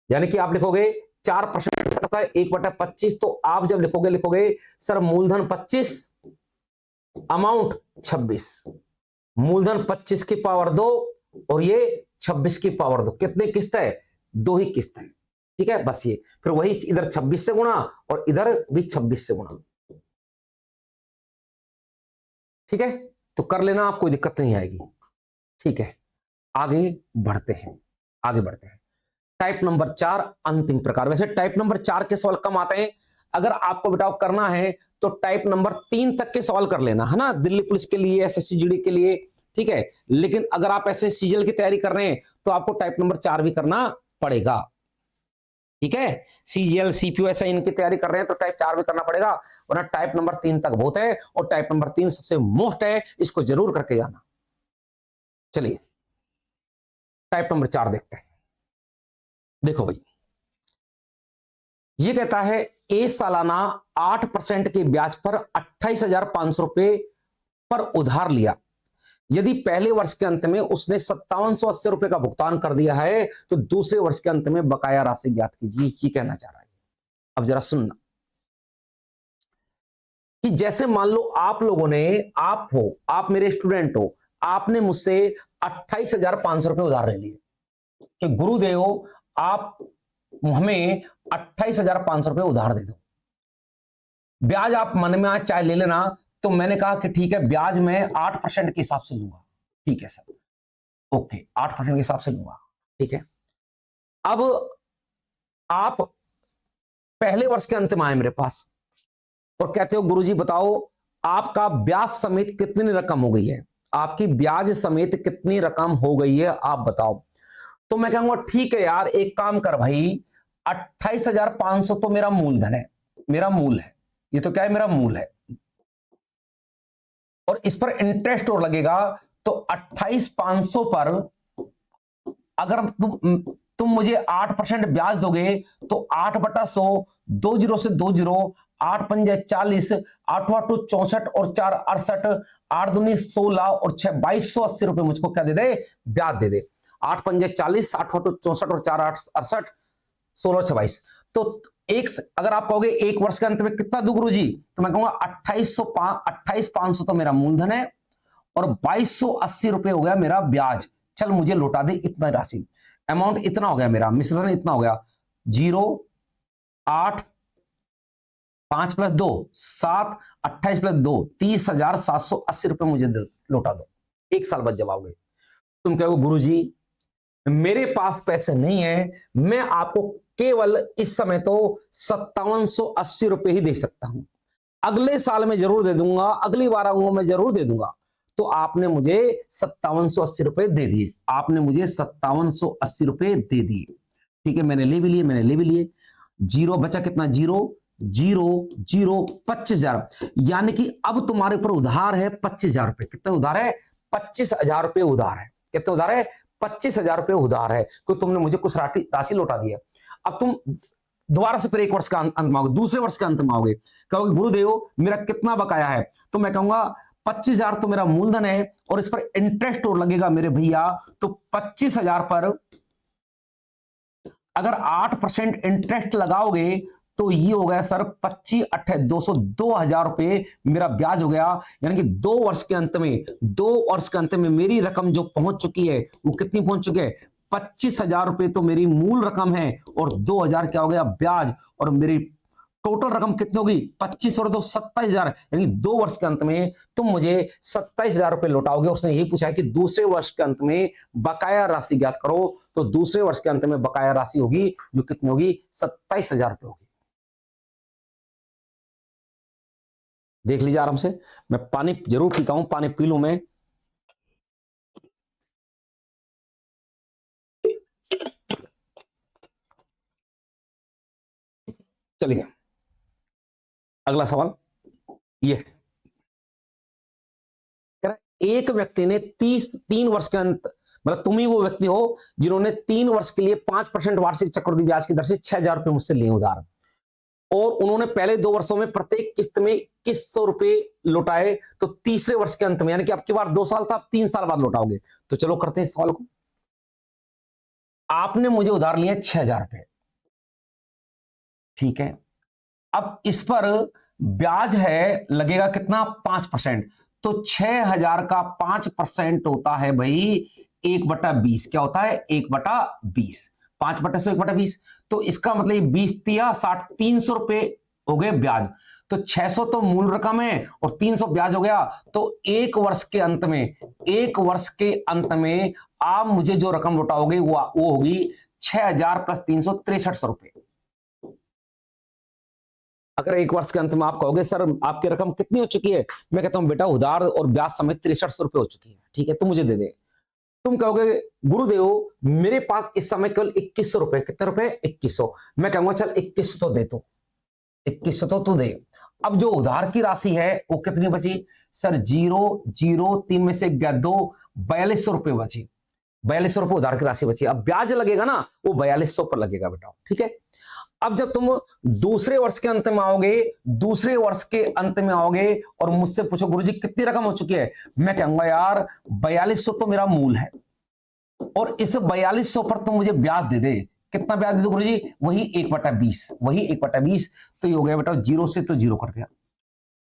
यानी कि आप लिखोगे 4% करता है 1/25, तो आप जब लिखोगे सर मूलधन 25, अमाउंट 26, मूलधन 25 की पावर 2 और ये 26 की पावर 2, कितनी किस्त है? 2 ही किस्त है, ठीक है। बस ये फिर वही इधर 26 से गुणा और इधर भी 26 से गुणा, ठीक है। तो कर लेना, आप कोई दिक्कत नहीं आएगी, ठीक है। आगे बढ़ते हैं, आगे बढ़ते हैं। टाइप नंबर 4 अंतिम प्रकार। वैसे टाइप नंबर 4 के सवाल कम आते हैं, अगर आपको बेटाओ करना है तो टाइप नंबर 3 तक के सवाल कर लेना, है ना, दिल्ली पुलिस के लिए, एसएससी जीडी के लिए, ठीक है। लेकिन अगर आप ऐसे सीजीएल की तैयारी कर रहे हैं तो आपको टाइप नंबर 4 भी करना पड़ेगा, ठीक है। सीजीएल सीपीयू ऐसा इनकी तैयारी कर रहे हैं तो टाइप 4 भी करना पड़ेगा, वरना टाइप नंबर 3 तक बहुत है, और टाइप नंबर 3 सबसे मोस्ट है, इसको जरूर करके जाना। चलिए टाइप नंबर 4 देखते हैं। देखो भाई, ये कहता है ए सालाना 8% के ब्याज पर 28,500 रुपए पर उधार लिया। यदि पहले वर्ष के अंत में उसने 5780 रुपए का भुगतान कर दिया है तो दूसरे वर्ष के अंत में बकाया राशि ज्ञात कीजिए। ये कहना चाह रहा है। अब जरा सुनना कि जैसे मान लो आप लोगों ने, आप हो, आप मेरे स्टूडेंट हो, आपने मुझसे 28,500 रुपए उधार ले लिए कि गुरुदेव आप हमें 28,500 रुपए उधार दे दो, ब्याज आप मन में आज चाहे ले लेना। तो मैंने कहा कि ठीक है, ब्याज मैं 8% के हिसाब से लूंगा, ठीक है सर, ओके 8% के हिसाब से लूंगा, ठीक है। अब आप पहले वर्ष के अंत में आए मेरे पास और कहते हो गुरुजी बताओ आपका ब्याज समेत कितनी रकम हो गई है, आपकी ब्याज समेत कितनी रकम हो गई है आप बताओ। तो मैं कहूंगा ठीक है यार, एक काम कर भाई, 28,500 तो मेरा मूलधन है, मेरा मूल है, ये तो क्या है, मेरा मूल है, और इस पर इंटरेस्ट और लगेगा। तो 28,500 पर अगर तुम मुझे 8% ब्याज दोगे तो 8/100, 2 जीरो से 2 जीरो, 8 पंजे 40, 8 8 64 और 4 68, 8 दूनी 16 और 6 2280 रुपए मुझको क्या दे दे? ब्याज दे दे। 8 पंजे 40, 8 8 64 और 4 8 68, 16 6 22। तो एक, अगर आप कहोगे एक वर्ष के अंत में कितना दूं गुरुजी, तो मैं कहूंगा 28,500 तो मेरा मूलधन है और 2280 रुपए हो गया मेरा ब्याज। चल मुझे लौटा दे इतना राशि, अमाउंट इतना हो गया मेरा, मिश्रण इतना हो गया, 0 8 5 + 2 7, 28 + 2 30,780 रुपए मुझे लौटा दो, एक साल बाद जब आओगे। तुम कहोगे गुरुजी मेरे पास पैसे नहीं है, मैं आपको केवल इस समय तो 5780 रुपए ही दे सकता हूं, अगले साल में जरूर दे दूंगा, अगली बार आऊंगा मैं जरूर दे दूंगा। तो आपने मुझे 5780 रुपए दे दिए, आपने मुझे 5780 रुपए दे दिए, ठीक है। मैंने ले भी लिए, मैंने ले भी लिए। जीरो बचा कितना? 0 0 0 25,000, यानी कि अब तुम्हारे ऊपर उधार है 25,000 रुपए। कितना उधार है? 25,000 रुपए उधार है। कितना उधार है? 25,000 रुपए उधार है, क्योंकि तुमने मुझे कुछ राशि लौटा दी है। अब तुम दोबारा से फिर एक वर्ष का अंत में आओगे, दूसरे वर्ष के अंत में आओगे, कहोगे गुरुदेव मेरा कितना बकाया है, तो मैं कहूंगा 25,000 तो मेरा मूलधन है और इस पर इंटरेस्ट और लगेगा मेरे भैया, तो 25,000 पर अगर 8% इंटरेस्ट लगाओगे तो ये हो गया सर 25 अट्ठे 200 2,000 रुपए मेरा ब्याज हो गया। यानी कि 2 वर्ष के अंत में 2 वर्ष के अंत में मेरी रकम जो पहुंच चुकी है वो कितनी पहुंच चुकी है? 25,000 रुपए तो मेरी मूल रकम है और 2,000 क्या हो गया? ब्याज। और मेरी टोटल रकम कितनी होगी? 25 और 2 27,000। यानी 2 वर्ष के अंत में तुम मुझे 27,000 रुपए लौटाओगे। उसने यही पूछा है कि दूसरे वर्ष के अंत में बकाया राशि ज्ञात करो, तो दूसरे वर्ष के अंत में बकाया राशि होगी जो कितनी होगी? 27,000 रुपए होगी। देख लीजिए आराम से। मैं पानी जरूर पीता हूं, पानी पी लूं मैं। चलिए अगला सवाल ये, एक व्यक्ति ने 3 वर्ष के अंत, मतलब तुम ही वो व्यक्ति हो जिन्होंने 3 वर्ष के लिए 5% वार्षिक चक्रवृद्धि ब्याज की दर से 6,000 रुपए मुझसे लिए उधार, और उन्होंने पहले 2 वर्षों में प्रत्येक किस्त में 2100 रुपए लौटाए, तो तीसरे वर्ष के अंत में, यानी कि आपकी बार 2 साल था, आप 3 साल बाद लौटाओगे। तो चलो करते हैं इस सवाल को। आपने मुझे उधार लिया 6,000 रुपए, ठीक है। अब इस पर ब्याज है लगेगा कितना? 5%। तो 6,000 का 5% होता है भाई 1/20। क्या होता है? 1/20। 5/100 1/20। तो इसका मतलब 20 तिया 60, 300 रुपए हो गए ब्याज। तो 600 तो मूल रकम है और 300 ब्याज हो गया। तो 1 वर्ष के अंत में, 1 वर्ष के अंत में आप मुझे जो रकम लौटाओगे वो होगी 6,000 प्लस 300 6300 रुपए। अगर 1 वर्ष के अंत में आप कहोगे सर आपकी रकम कितनी हो चुकी है, मैं कहता हूं बेटा उधार और ब्याज समेत 6300 रुपए हो चुकी है, ठीक है, तुम मुझे दे दे। तुम कहोगे गुरुदेव मेरे पास इस समय केवल 2100 रुपए। कितने रुपए? 2100। मैं कहूंगा चल 2100 तो दे, तो 2100 तो तू दे। अब जो उधार की राशि है वो कितनी बची? सर 003 में से गया 2, 4200 रुपए बची। 4200 रुपए उधार की राशि बची। अब ब्याज लगेगा ना, वो 4200 पर लगेगा बेटा, ठीक है। अब जब तुम दूसरे वर्ष के अंत में आओगे, दूसरे वर्ष के अंत में आओगे और मुझसे पूछो गुरुजी कितनी रकम हो चुकी है, मैं कहूंगा यार 4200 तो मेरा मूल है और इस 4200 पर तुम मुझे ब्याज दे दे। कितना ब्याज दे दो गुरुजी? वही 1/20, वही 1/20। तो ये हो गया बेटा, जीरो से तो जीरो कट गया,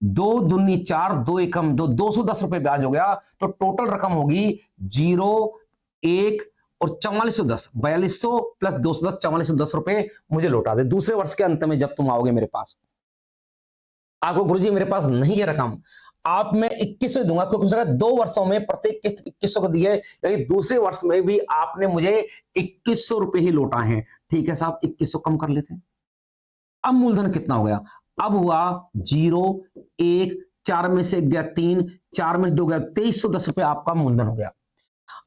2 दूनी 4, 2 एकम 2, 210 रुपए ब्याज हो गया। तो टोटल रकम होगी 0 1 और 4410, 4200 प्लस 210, 4410 रुपए मुझे लौटा दे दूसरे वर्ष के अंत में जब तुम आओगे मेरे पास। आपको गुरुजी मेरे पास नहीं है रकम, आप मैं 2100 दूंगा क्योंकि 2 वर्षों में प्रत्येक किस्त 2100 को दी है, यानी दूसरे वर्ष में भी आपने मुझे 2100 रुपए ही लौटाए हैं। ठीक है साहब, 2100 कम कर लेते हैं। अब मूलधन कितना हो गया? अब हुआ 0 1, 4 में से गया 3, 4 में से 2 गया, 2310 रुपए आपका मूलधन हो गया।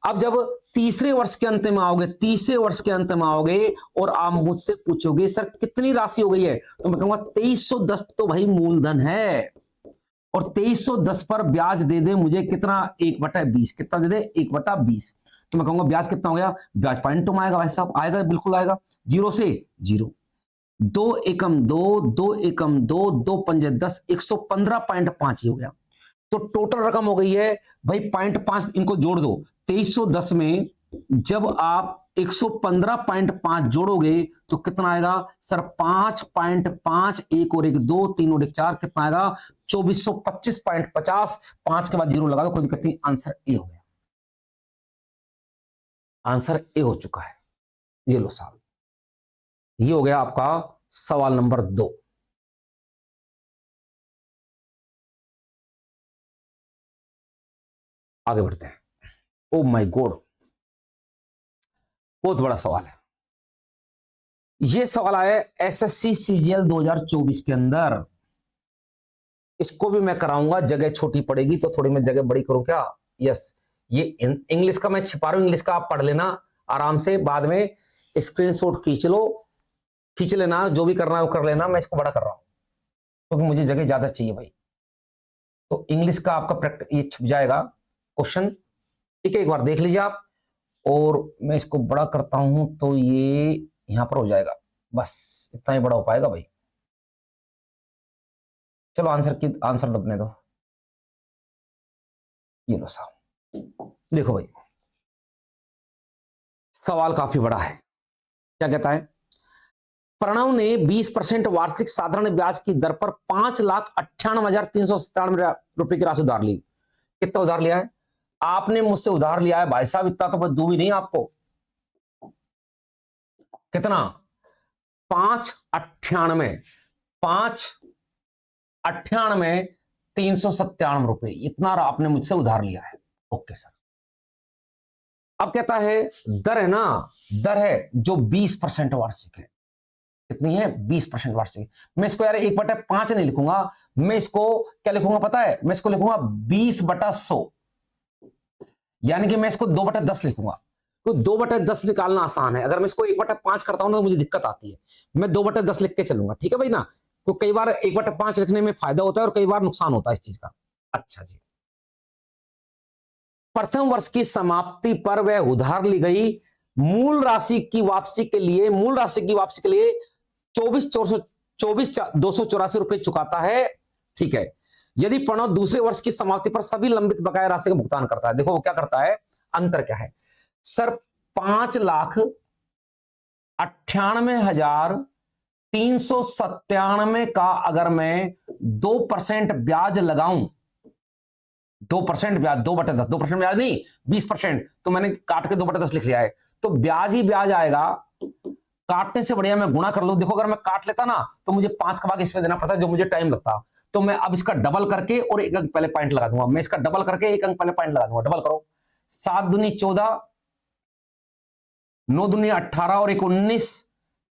अब जब तीसरे वर्ष के अंत में आओगे, तीसरे वर्ष के अंत में आओगे और आप मुझसे पूछोगे सर कितनी राशि हो गई है, तो मैं कहूंगा 2310 तो भाई मूलधन है और 2310 पर ब्याज दे दे मुझे कितना? 1/20। कितना दे दे? 1/20। तो मैं कहूंगा ब्याज कितना हो गया? ब्याज पॉइंट आएगा भाई साहब, आएगा, बिल्कुल आएगा। 0 से 0, 2 एकम 2, 2 एकम 2, 2 पंजे 10, 115.5 ही हो गया। तो टोटल रकम हो गई है भाई 0.5, इनको जोड़ दो। 2310 में जब आप 115.5 जोड़ोगे तो कितना आएगा सर? 5.5, 1 और 1 2, 3 और 1 4, कितना आएगा? 2425.50। 5 के बाद जीरो लगा दो, कोई दिक्कत नहीं, आंसर ए हो गया। आंसर ए हो चुका है। ये लो साहब, ये हो गया आपका सवाल नंबर 2। आगे बढ़ते हैं। ओ माय गॉड, बहुत बड़ा सवाल है। ये सवाल आया एसएससी सीजीएल 2024 के अंदर। इसको भी मैं कराऊंगा, जगह छोटी पड़ेगी तो थोड़ी मैं जगह बड़ी करूं क्या? यस, ये इंग्लिश का मैं छिपा रहा हूं, इंग्लिश का आप पढ़ लेना आराम से, बाद में स्क्रीनशॉट खींच लो, खींच लेना, जो भी करना है वो कर लेना। मैं इसको बड़ा कर रहा हूं क्योंकि मुझे जगह ज्यादा चाहिए भाई। तो इंग्लिश का आपका प्रैक्टिस ये छुप जाएगा क्वेश्चन, ठीक है, एक बार देख लीजिए आप। और मैं इसको बड़ा करता हूं तो ये यहां पर हो जाएगा, बस इतना ही बड़ा हो पाएगा भाई। चलो आंसर दबने दो। ये लो साहब, देखो भाई सवाल काफी बड़ा है। क्या कहता है, प्रणव ने 20% वार्षिक साधारण ब्याज की दर पर 5,98,397 रुपए की राशि उधार ली। कितना उधार लिया है आपने? मुझसे उधार लिया है भाई साहब, इतना तो मैं दूं भी नहीं आपको। कितना? 598, 598,397 रुपए, इतना आपने मुझसे उधार लिया है। Okay sir. अब कहता है दर है ना, दर है जो 20% वार्षिक है। कितनी है? 20% वार्षिक। मैं इसको यार 1/5 नहीं लिखूंगा, मैं इसको क्या लिखूंगा पता है? मैं इसको लिखूंगा 20/100, यानी कि मैं इसको 2/10 लिखूंगा। तो 2/10 निकालना आसान है। अगर मैं इसको 1/5 करता हूं तो मुझे दिक्कत आती है। मैं 2/10 लिख के चलूंगा, ठीक है भाई ना? तो कई बार 1/5 लिखने में फायदा होता है और कई बार नुकसान होता है इस चीज का। अच्छा जी, प्रथम वर्ष की समाप्ति पर वह उधार ली गई मूल राशि की वापसी के लिए 24,284 रुपए चुकाता है। ठीक है। यदि प्रणव दूसरे वर्ष की समाप्ति पर सभी लंबित बकाया राशि का भुगतान करता है, देखो वो क्या करता है, अंतर क्या है सर? 5,98,397 का अगर मैं 2% ब्याज लगाऊं, 2% ब्याज, 2/10, 2% ब्याज नहीं 20%, तो मैंने काट के 2/10 लिख लिया है, तो ब्याज ही ब्याज आएगा। काटने से बढ़िया मैं गुणा कर लूं। देखो अगर मैं काट लेता ना तो मुझे 5 का भाग इसमें देना पड़ता, जो मुझे टाइम लगता। तो मैं अब इसका डबल करके और 1 अंक पहले पॉइंट लगा दूंगा। मैं इसका डबल करके 1 अंक पहले पॉइंट लगा दूंगा। डबल करो, 7 दूनी 14, 9 दूनी 18 और 1 19,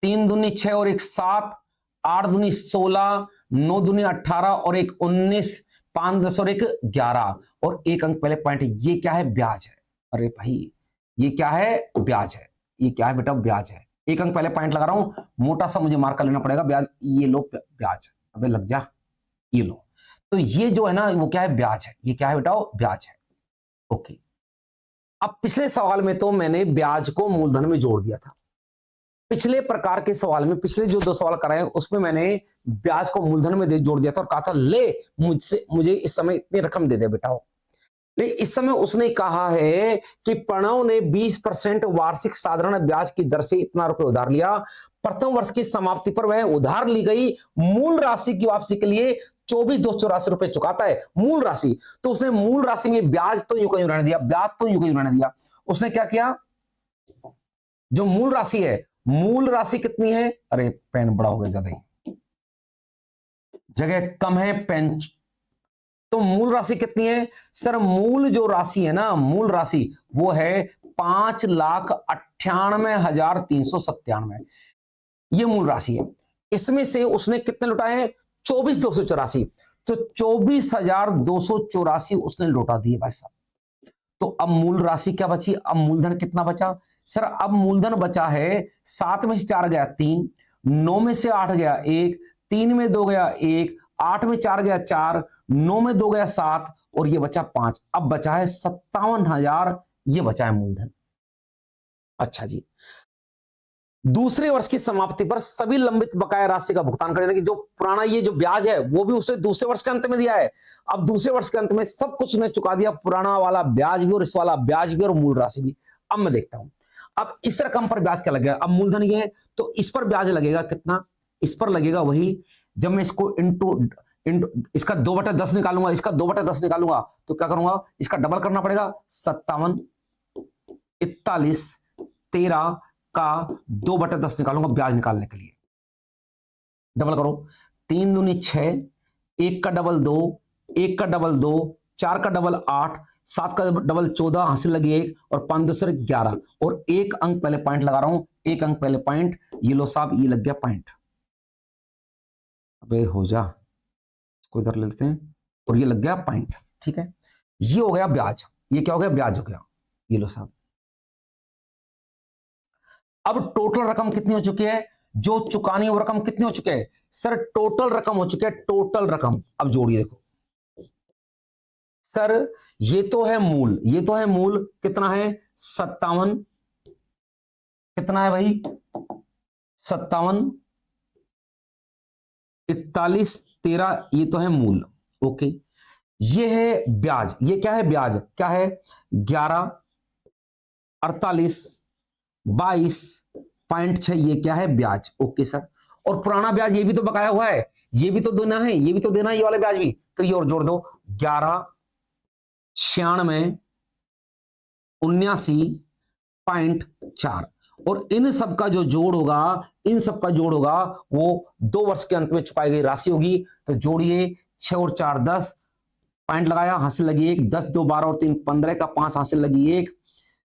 3 दूनी 6 और 1 7, 8 दूनी 16, 9 दूनी 18 और 1 19, 5 10 और 1 11 और 1 अंक पहले पॉइंट। ये क्या है? ब्याज है। अरे भाई ये क्या है? ब्याज है। ये क्या है बेटा? ब्याज है। 1 अंक पहले पॉइंट लगा रहा हूं, मोटा सा मुझे मार्क कर लेना पड़ेगा। ब्याज, ये लो ब्याज। अबे लग जा, ये लो। तो ये जो है ना वो क्या है? ब्याज है। ये क्या है बेटा? ब्याज है। ओके। अब पिछले सवाल में तो मैंने ब्याज को मूलधन में जोड़ दिया था। पिछले प्रकार के सवाल में, पिछले जो 2 सवाल कराए उसमें मैंने ब्याज को मूलधन में जोड़ दिया था और कहा था ले मुझे इस समय इतनी रकम दे दे बेटा। लेकिन इस समय उसने कहा है कि प्रणव ने 20% वार्षिक साधारण ब्याज की दर से इतना रुपए उधार लिया। प्रथम वर्ष की समाप्ति पर वह उधार ली गई मूल राशि की वापसी के लिए 24,284 रुपए चुकाता है। मूल राशि, तो उसने मूल राशि में ब्याज तो यूं कहीं रहने दिया, ब्याज तो यूं कहीं रहने दिया। उसने क्या किया? जो मूल राशि है, मूल राशि कितनी है? अरे पेन बड़ा हो गया, ज्यादा ही जगह कम है, पेन। तो मूल राशि कितनी है सर? मूल जो राशि है ना, मूल राशि वो है 5,98,397। ये मूल राशि है। इसमें से उसने कितने लौटाए? 24,284। तो 24,284 उसने लौटा दिए भाई साहब। तो अब मूल राशि क्या बची? अब मूलधन कितना बचा सर? अब मूलधन बचा है 7 में से 4 गया 3, 9 में से 8 गया 1, 3 में 2 गया 1, 8 में 4 गया 4, 9 में 2 गया 7 और ये बचा 5। अब बचा है 57,000, ये बचा है मूलधन। अच्छा जी, दूसरे वर्ष की समाप्ति पर सभी लंबित बकाया राशि का भुगतान करें कि जो पुराना ये जो ब्याज है वो भी उसने दूसरे वर्ष के अंत में दिया है। अब दूसरे वर्ष के अंत में सब कुछ उसने चुका दिया, पुराना वाला ब्याज भी और इस वाला ब्याज भी और मूल राशि भी। अब मैं देखता हूं अब इस रकम पर ब्याज क्या लगेगा। अब मूलधन ये है तो इस पर ब्याज लगेगा कितना? इस पर लगेगा वही, जब मैं इसको इंटू इसका 2/10 निकालूंगा, इसका 2/10 निकालूंगा तो क्या करूंगा? इसका डबल करना पड़ेगा। 57, 41, 13 का 2/10 निकालूंगा ब्याज निकालने के लिए। डबल करो, 3 दूनी 6, 1 का डबल 2, 1 का डबल 2, 4 का डबल 8, 7 का डबल 14, हासिल लगी 1 और 5 10 11 और 1 अंक पहले पॉइंट लगा रहा हूं। 1 अंक पहले पॉइंट, ये लो साहब, ये लग गया पॉइंट। अबे हो जा, इसको इधर ले लेते हैं और ये लग गया पॉइंट। ठीक है, ये हो गया ब्याज। ये क्या हो गया? ब्याज हो गया। ये लो साहब। अब टोटल रकम कितनी हो चुकी है? जो चुकानी वो रकम कितनी हो चुकी है सर? टोटल रकम हो चुकी है, टोटल रकम। अब जोड़िए, देखो सर, ये तो है मूल, ये तो है मूल। कितना है? 57। कितना है भाई? 57, 41, 13, ये तो है मूल। ओके, ये है ब्याज, ये क्या है ब्याज, क्या है 11, 48, 22.6, ये क्या है ब्याज। ओके सर, और पुराना ब्याज ये भी तो बकाया हुआ है, ये भी तो देना है, ये भी तो देना है, ये वाला ब्याज भी, तो ये और जोड़ दो 11, 96, 79.4, और इन सब का जो जोड़ होगा, इन सब का जोड़ होगा वो 2 वर्ष के अंत में चुकाई गई राशि होगी। तो जोड़िए 6 और 4 10, पॉइंट लगाया, हासिल लगी 1, 10 2 12 और 3 15 का 5 हासिल लगी 1,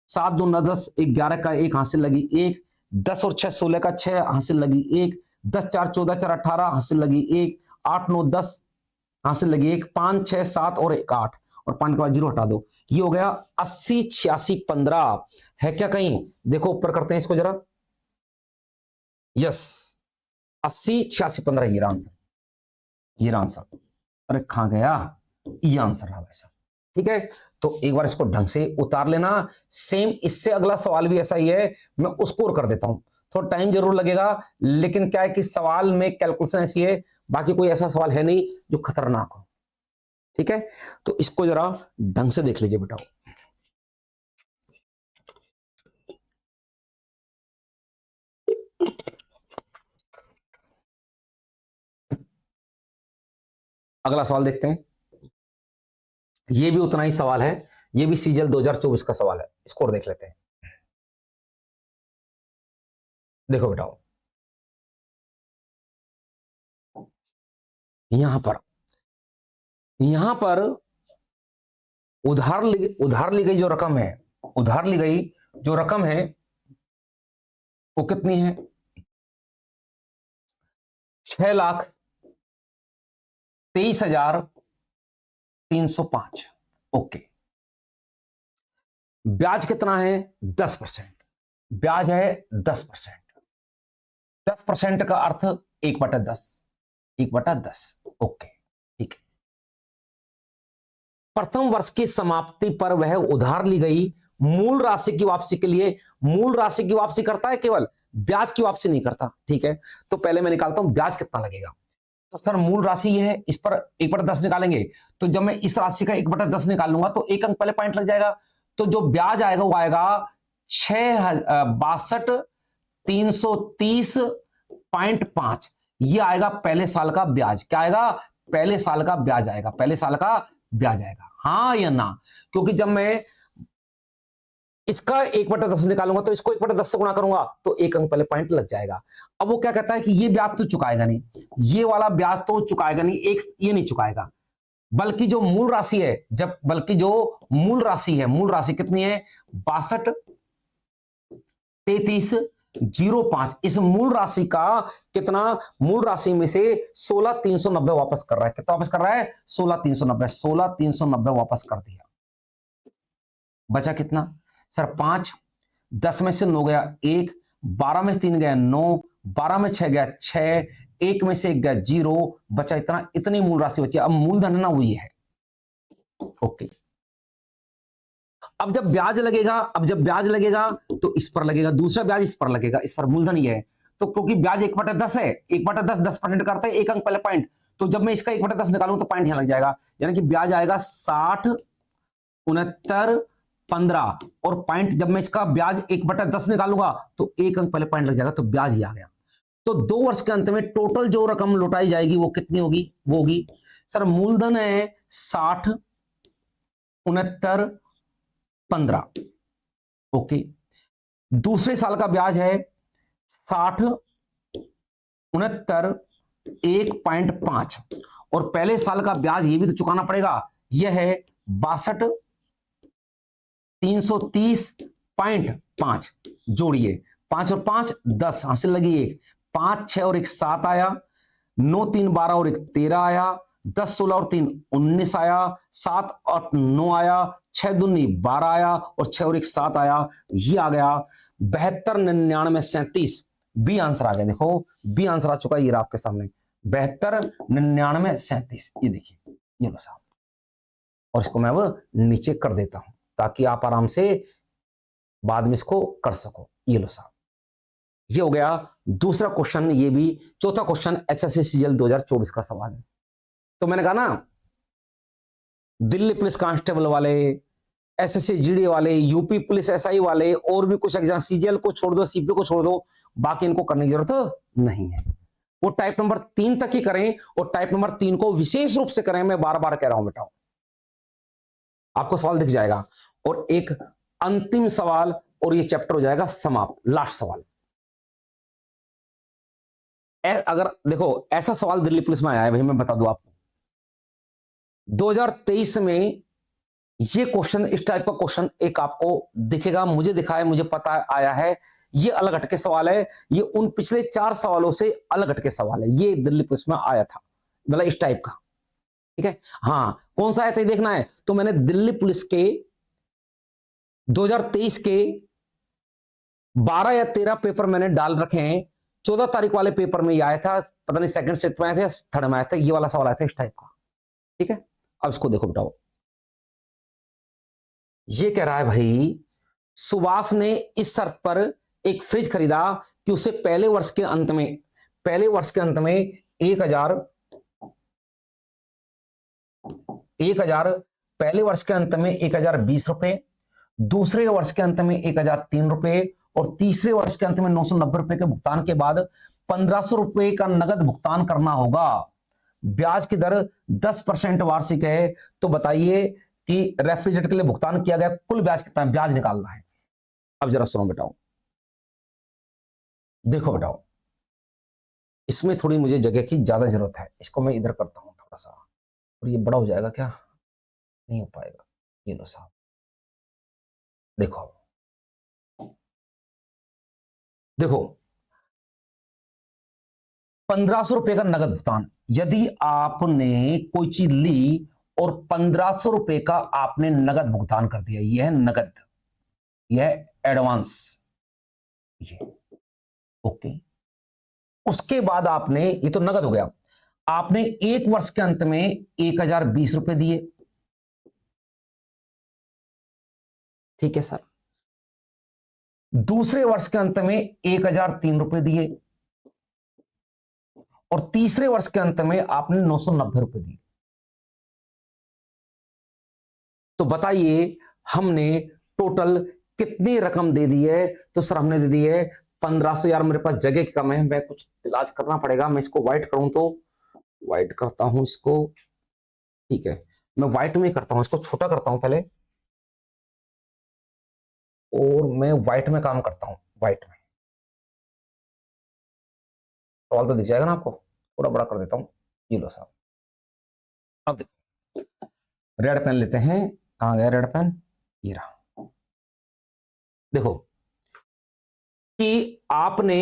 7 2 9 10, 11 का 1 हासिल लगी 1, 10 और 6 16 का 6 हासिल लगी 1, 10 4 14 4 18 हासिल लगी 1, 8 9 10 हासिल लगी 1, 5 6 7 और 1 8, और 5 के बाद 0 हटा दो। ये हो गया 80 86 15 है क्या कहीं? देखो ऊपर करते हैं इसको जरा, यस 80 86 15, ये आंसर, ये आंसर। अरे कहां गया, ये आंसर रहा वैसा। ठीक है, तो एक बार इसको ढंग से उतार लेना। सेम इससे अगला सवाल भी ऐसा ही है, मैं उसको कर देता हूं, थोड़ा टाइम जरूर लगेगा, लेकिन क्या है कि सवाल में कैलकुलेशन ऐसी है, बाकी कोई ऐसा सवाल है नहीं जो खतरनाक हो। ठीक है, तो इसको जरा ढंग से देख लीजिए बेटा। अगला सवाल देखते हैं, ये भी उतना ही सवाल है, ये भी सीजीएल 2024 का सवाल है, इसको और देख लेते हैं। देखो बेटा, यहां पर उधार ली गई जो रकम है, उधार ली गई जो रकम है वो कितनी है? 6,23,305। ओके, ब्याज कितना है? 10%। ब्याज है 10%। 10% का अर्थ 1/10, 1/10। ओके, ठीक है। प्रथम वर्ष की समाप्ति पर वह उधार ली गई मूल राशि की वापसी के लिए, मूल राशि की वापसी करता है, केवल ब्याज की वापसी नहीं करता। ठीक है, तो पहले मैं निकालता हूं ब्याज कितना लगेगा। तो सर मूल राशि ये है, इस पर 1/10 निकालेंगे, तो जब मैं इस राशि का 1/10 निकालूंगा तो एक अंक पहले पॉइंट लग जाएगा, तो जो ब्याज आएगा वो आएगा 62,330.5। ये आएगा पहले साल का ब्याज। क्या आएगा? पहले साल का ब्याज आएगा, पहले साल का ब्याज आएगा, हाँ या ना? क्योंकि जब मैं इसका 1/10 निकालूंगा तो इसको 1/10 से गुणा करूंगा तो एक अंक पहले पॉइंट लग जाएगा। अब वो क्या कहता है कि ये ब्याज तो चुकाएगा नहीं, ये वाला ब्याज तो चुकाएगा नहीं, एक ये नहीं चुकाएगा, बल्कि जो मूल राशि है, जब बल्कि जो मूल राशि है, मूल राशि कितनी है? 62,33,05। इस मूल राशि का कितना? मूल राशि में से 16,390 वापस कर रहा है। कितना वापस कर रहा है? 16,390। 16,390 वापस कर दिया। बचा कितना सर? 5, 10 में से 9 गया 1, 12 में 3 गया 9, 12 में 6 गया 6, 1 में से 1 गया 0, बचा इतना, इतनी मूल राशि बची। अब मूलधन ना वही है। ओके, अब जब ब्याज लगेगा, तो इस पर लगेगा, दूसरा ब्याज इस पर लगेगा, इस पर मूलधन ही है। तो क्योंकि ब्याज 1/10 है, 1/10 10% करता है, एक अंक पहले पॉइंट, तो जब मैं इसका 1/10 निकालूं तो पॉइंट यहां लग जाएगा, यानी कि ब्याज आएगा 60, 69, 15, और पॉइंट जब मैं इसका ब्याज 1/10 निकालूंगा तो एक अंक पहले पॉइंट लग जाएगा, तो ब्याज ही आ गया। तो 2 वर्ष के अंत में टोटल जो रकम लौटाई जाएगी वो कितनी होगी? वो होगी सर, मूलधन है 60, 69, 15। ओके, दूसरे साल का ब्याज है 60, 69, 1.5, और पहले साल का ब्याज ये भी तो चुकाना पड़ेगा, यह है 62,330.5। जोड़िए 5 और 5 10, हासिल लगी 1, 5 6 और 1 7 आया, 9 3 12 और 1 13 आया, 10 16 और 3 19 आया, 7 8 9 आया, 6 दूनी 12 आया, और 6 और 1 7 आया। ये आ गया 72 99 37। बी आंसर आ गया। देखो बी आंसर आ चुका है, ये आपके सामने 72 99 37। ये देखिए, ये लो साहब, और इसको मैं अब नीचे कर देता हूं ताकि आप आराम से बाद में इसको कर सको। ये लो साहब, ये हो गया दूसरा क्वेश्चन। ये भी चौथा क्वेश्चन एचएससी सीजीएल 2024 का सवाल है। तो मैंने कहा ना दिल्ली पुलिस कांस्टेबल वाले, एसएससी जीडी वाले, यूपी पुलिस एसआई वाले, और भी कुछ एग्जाम, सीजीएल को छोड़ दो, सीपी को छोड़ दो, बाकी इनको करने की जरूरत नहीं है। वो टाइप नंबर 3 तक ही करें, और टाइप नंबर 3 को विशेष रूप से करें। मैं बार बार कह रहा हूं बेटा, आपको सवाल दिख जाएगा। और एक अंतिम सवाल, और ये चैप्टर हो जाएगा समाप्त। लास्ट सवाल, अगर देखो ऐसा सवाल दिल्ली पुलिस में आया है भाई, मैं बता दूं आपको, 2023 में ये क्वेश्चन, इस टाइप का क्वेश्चन एक आपको दिखेगा, मुझे दिखा है, मुझे पता आया है। ये अलग हटके सवाल है, ये उन पिछले 4 सवालों से अलग हटके सवाल है। ये दिल्ली पुलिस में आया था, मतलब इस टाइप का, ठीक है। हाँ, कौन सा आया था देखना है तो मैंने दिल्ली पुलिस के 2023 के 12 या 13 पेपर मैंने डाल रखे हैं। 14 तारीख वाले पेपर में ये आया था, पता नहीं सेकंड सेट में आया था, थर्ड में आया था, ये वाला सवाल आया था इस टाइप का, ठीक है। अब इसको देखो बेटा, ये कह रहा है भाई, सुभाष ने इस शर्त पर एक फ्रिज खरीदा कि उसे पहले वर्ष के अंत में 1000 पहले वर्ष के अंत में 1020 रुपए, दूसरे वर्ष के अंत में 1003 रुपए, और तीसरे वर्ष के अंत में 990 रुपए के भुगतान के बाद 1500 रुपए का नगद भुगतान करना होगा। ब्याज की दर 10% वार्षिक है। तो बताइए कि रेफ्रिजरेटर के लिए भुगतान किया गया कुल ब्याज कितना है, ब्याज निकालना है। अब जरा सुनो बेटाओ, देखो बेटाओ, इसमें थोड़ी मुझे जगह की ज्यादा जरूरत है, इसको मैं इधर करता हूं थोड़ा सा, और ये बड़ा हो जाएगा क्या, नहीं हो पाएगा। ये लो साहब, देखो देखो, 1500 रुपए का नगद भुगतान, यदि आपने कोई चीज ली और 1500 रुपए का आपने नगद भुगतान कर दिया, यह है नगद, यह एडवांस, ये ओके। उसके बाद आपने, ये तो नगद हो गया, आपने एक वर्ष के अंत में 1020 रुपए दिए, ठीक है सर। दूसरे वर्ष के अंत में 1003 रुपए दिए, और तीसरे वर्ष के अंत में आपने 990 रुपए दिए। तो बताइए हमने टोटल कितनी रकम दे दी है। तो सर हमने दे दी है 1500। यार मेरे पास जगह की कम है, मैं कुछ इलाज करना पड़ेगा। मैं इसको व्हाइट करूं तो व्हाइट करता हूं इसको, ठीक है, मैं व्हाइट में करता हूं, इसको छोटा करता हूं पहले, और मैं व्हाइट में काम करता हूं, व्हाइट में। सवाल तो दिख जाएगा ना आपको, थोड़ा बड़ा कर देता हूं, ये लो साहब। अब देखो, रेड पेन लेते हैं, कहां गया रेड पेन, ये रहा। देखो कि आपने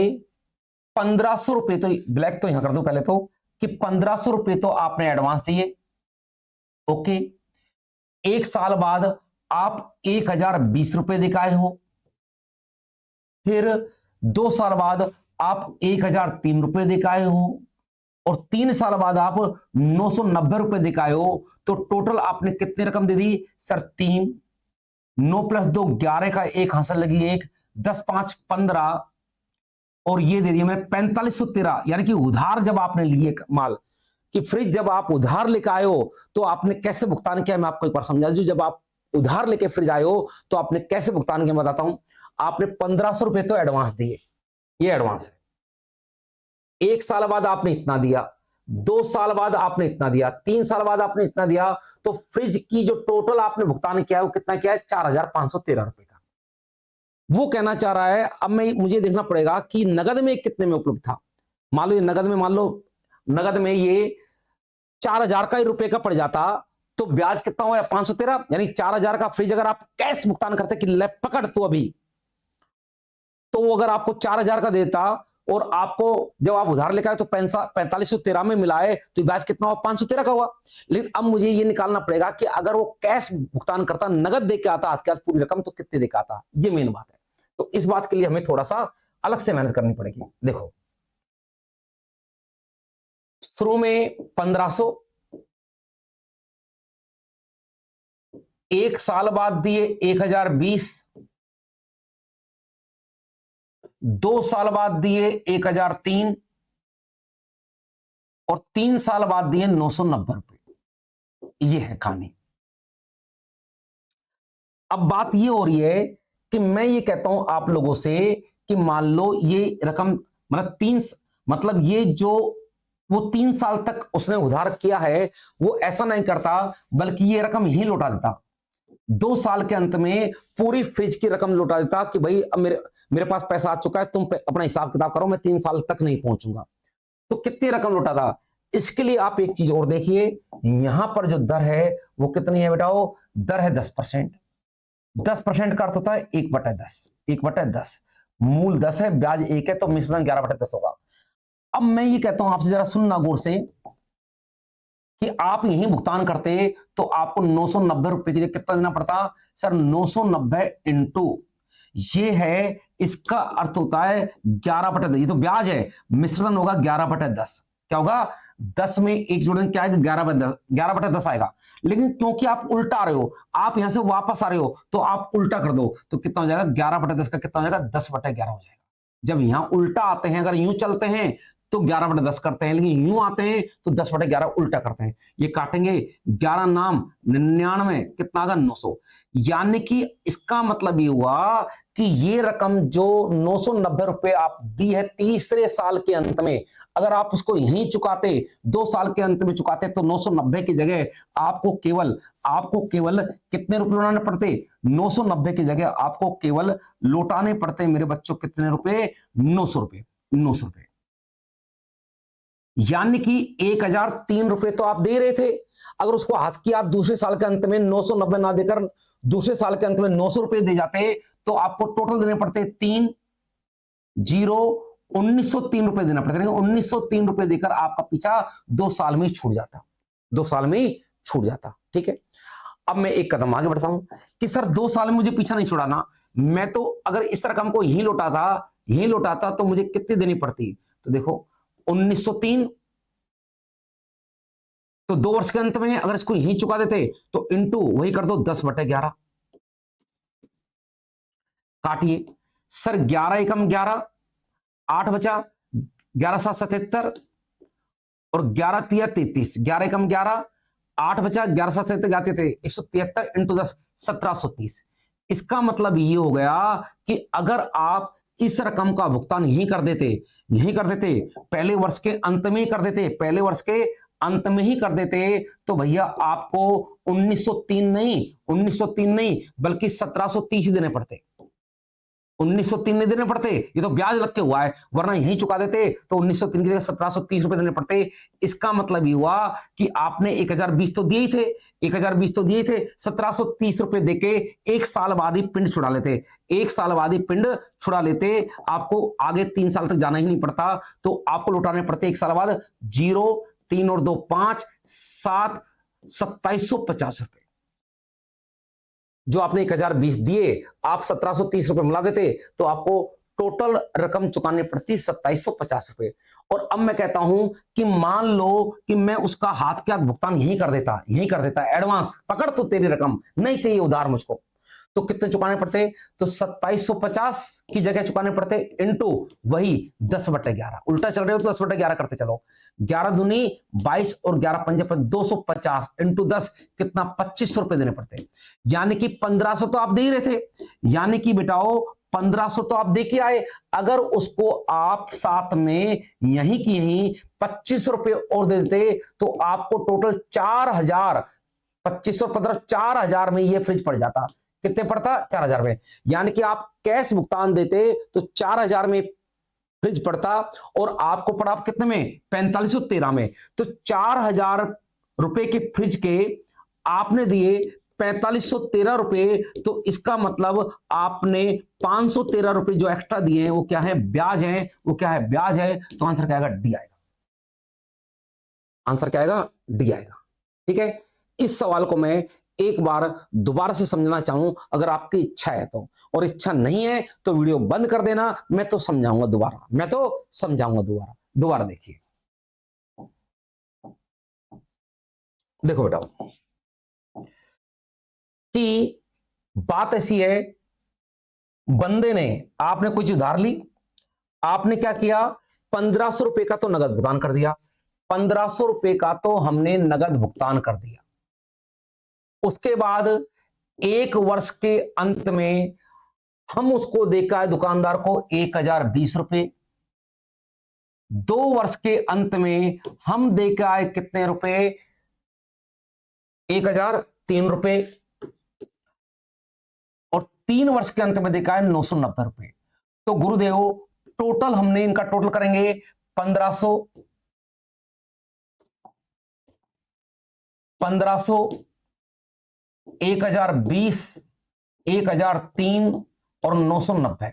1500 रुपए, तो ब्लैक तो यहां कर दो पहले, तो कि 1500 रुपए तो आपने एडवांस दिए, ओके। एक साल बाद आप 1020 रुपए दिखाए हो, फिर 2 साल बाद आप 1003 रुपए दिखाए हो, और 3 साल बाद आप 990 रुपए दिखाए हो। तो टोटल आपने कितनी रकम दे दी सर, 3, 9 + 2 11 का एक हासिल लगी 1, 10 5 15, और ये दे दिया मैंने 4513। यानी कि उधार जब आपने लिए माल, कि फ्रिज जब आप उधार लेकर आए हो तो आपने कैसे भुगतान किया, मैं आपको एक बार समझा दूं। जब आप उधार लेके फ्रिज आए हो तो आपने कैसे भुगतान किया बताता हूं। आपने 1500 रुपए तो एडवांस दिए, ये एडवांस है। 1 साल बाद आपने इतना दिया, 2 साल बाद आपने इतना दिया, 3 साल बाद आपने इतना दिया। तो फ्रिज की जो टोटल आपने भुगतान किया है वो कितना किया है, 4513 रुपए का। वो कहना चाह रहा है, अब मुझे देखना पड़ेगा कि नगद में कितने में उपलब्ध था। मान लो ये नगद में, मान लो नगद में ये 4000 का ही रुपए का पड़ जाता, तो ब्याज कितना हुआ 513। यानी 4000 का फ्रिज अगर आप कैश भुगतान करते कि ले पकड़ तो अभी, तो वो अगर आपको 4000 का देता, और आपको जब आप उधार लेकर आए तो 4513 में मिलाए, तो ब्याज कितना हुआ, 513 का हुआ। लेकिन अब मुझे ये निकालना पड़ेगा कि अगर वो कैश भुगतान करता, नगद देके आता हाथ के हाथ पूरी रकम, तो कितने देके आता, ये मेन बात है। तो इस बात के लिए हमें थोड़ा सा अलग से मेहनत करनी पड़ेगी। देखो शुरू में 1500, 1 साल बाद दिए 1020, 2 साल बाद दिए 1003, और 3 साल बाद दिए 990 रुपए। ये है कहानी। अब बात ये हो रही है कि मैं ये कहता हूं आप लोगों से कि मान लो ये रकम मतलब ये जो वो 3 साल तक उसने उधार किया है वो ऐसा नहीं करता, बल्कि ये रकम यही लौटा देता। 2 साल के अंत में पूरी फ्रिज की रकम लौटा देता कि भाई अब मेरे पास पैसा आ चुका है, तुम अपना हिसाब किताब करो, मैं 3 साल तक नहीं पहुंचूंगा। तो कितनी रकम लौटा था? इसके लिए आप एक चीज और देखिए, यहां पर जो दर है वो कितनी है बेटाओ? दर है 10%। 10% का अर्थ होता है 1/10। 1/10 मूल 10 है, ब्याज 1 है, तो मिश्रण 11/10 होगा। अब मैं ये कहता हूं आपसे, जरा सुनना गौर से, कि आप यही भुगतान करते तो आपको 990 रुपए के लिए कितना देना पड़ता? सर 990 इंटू ये है, इसका अर्थ होता है 11/10। ये तो ब्याज है, मिश्रण होगा 11/10। क्या होगा? 10 में 1 जोड़ेंगे क्या आएगा? 11/10। 11/10 आएगा। लेकिन क्योंकि आप उल्टा आ रहे हो, आप यहां से वापस आ रहे हो, तो आप उल्टा कर दो, तो कितना हो जाएगा? 11/10 का कितना हो जाएगा? 10/11 हो जाएगा। जब यहां उल्टा आते हैं, अगर यूं चलते हैं तो 11/10 करते हैं, लेकिन यूं आते हैं तो 10/11 उल्टा करते हैं। ये काटेंगे 11 नाम 99, कितना आगा? 900। यानी कि इसका मतलब ये हुआ कि ये रकम जो 990 रुपए आप दी है तीसरे साल के अंत में, अगर आप उसको यहीं चुकाते, 2 साल के अंत में चुकाते, तो 990 की जगह आपको केवल कितने रुपए लौटाने पड़ते? 990 की जगह आपको केवल लौटाने पड़ते मेरे बच्चों कितने रुपए? 900 रुपए। 900 रुपए, यानी कि 1003 रुपए तो आप दे रहे थे। अगर उसको हाथ की आप दूसरे साल के अंत में 990 ना देकर दूसरे साल के अंत में 900 रुपए दे जाते, तो आपको टोटल देने पड़ते 1903 रुपए देना पड़ता है। 1903 रुपए देकर आपका पीछा 2 साल में छूट जाता। 2 साल में छूट जाता। ठीक है। अब मैं एक कदम आगे बढ़ता हूं कि सर 2 साल में मुझे पीछा नहीं छुड़ाना, मैं तो अगर इस रकम को यही लौटाता तो मुझे कितनी देनी पड़ती? तो देखो 1903, तो 2 वर्ष के अंत में अगर इसको यही चुका देते तो इनटू वही कर दो 10/11। काटिए सर, 11 एकम 11, 8 बचा, 11 7 77 और 11 तिया 33, 11 एकम 11, 8 बचा, 11 7 77 जाते थे 173 इंटू 10 1730। इसका मतलब ये हो गया कि अगर आप इस रकम का भुगतान यही कर देते, पहले वर्ष के अंत में ही कर देते, पहले वर्ष के अंत में ही कर देते, तो भैया आपको 1903 नहीं बल्कि 1730 देने पड़ते। 1903 नहीं देने पड़ते, ये तो ब्याज लग के हुआ है, वरना यही चुका देते तो 1903 की जगह 1730 रुपए देने पड़ते। इसका मतलब ये हुआ कि आपने 1020 तो दिए ही थे, 1020 तो दिए थे, 1730 रुपए देके 1 साल बाद ही पिंड छुड़ा लेते, 1 साल बाद ही पिंड छुड़ा लेते। आपको आगे 3 साल तक जाना ही नहीं पड़ता, तो आपको लौटाने पड़ते 1 साल बाद 0, 3 और 2 5, 7, 2750 रुपए। जो आपने 1020 दिए, आप 1730 रुपए मिला देते, तो आपको टोटल रकम चुकानी पड़ती 2750 रुपए। और अब मैं कहता हूं कि मान लो कि मैं उसका हाथ के हाथ भुगतान यही कर देता, एडवांस पकड़ तो तेरी रकम नहीं चाहिए उधार मुझको, तो कितने चुकाने पड़ते? तो 2750 की जगह चुकाने पड़ते इंटू वही 10/11। उल्टा चल रहे हो तो 10/11 करते चलो, 11 दूनी 22 और 11 पंजे 250 इंटू 10 कितना? 2500 रुपए देने पड़ते। यानी कि 1500 तो आप दे ही रहे थे, यानी कि बेटाओ 1500 तो आप दे के आए। अगर उसको आप साथ में यहीं की यहीं 2500 रुपए और दे देते, तो आपको टोटल 4000, 2500 15 4000 में ये फ्रिज पड़ जाता। कितने पड़ता? 4000 में। यानी कि आप कैश भुगतान देते तो 4000 में फ्रिज पड़ता, और आपको पड़ा कितने में? 4513 में। तो 4000 रुपए के फ्रिज के आपने दिए 4513 रुपए, तो इसका मतलब आपने 513 रुपए जो एक्स्ट्रा दिए हैं वो क्या है? ब्याज है। वो क्या है? ब्याज है। तो आंसर क्या आएगा? डी आएगा। आंसर क्या आएगा? डी आएगा। ठीक है। इस सवाल को मैं एक बार दोबारा से समझना चाहूं, अगर आपकी इच्छा है तो, और इच्छा नहीं है तो वीडियो बंद कर देना, मैं तो समझाऊंगा दोबारा। दोबारा देखिए। देखो बेटा कि बात ऐसी है, बंदे ने, आपने कुछ उधार ली, आपने क्या किया? 1500 रुपए का तो नगद भुगतान कर दिया, 1500 रुपए का तो हमने नगद भुगतान कर दिया। उसके बाद एक वर्ष के अंत में हम उसको देगा है दुकानदार को 1020 रुपए। 2 वर्ष के अंत में हम देगा है कितने रुपए? 1003 रुपए। और 3 वर्ष के अंत में देखा है 990 रुपए। तो गुरुदेव टोटल हमने इनका टोटल करेंगे 1500, 1020, 1003 और 990।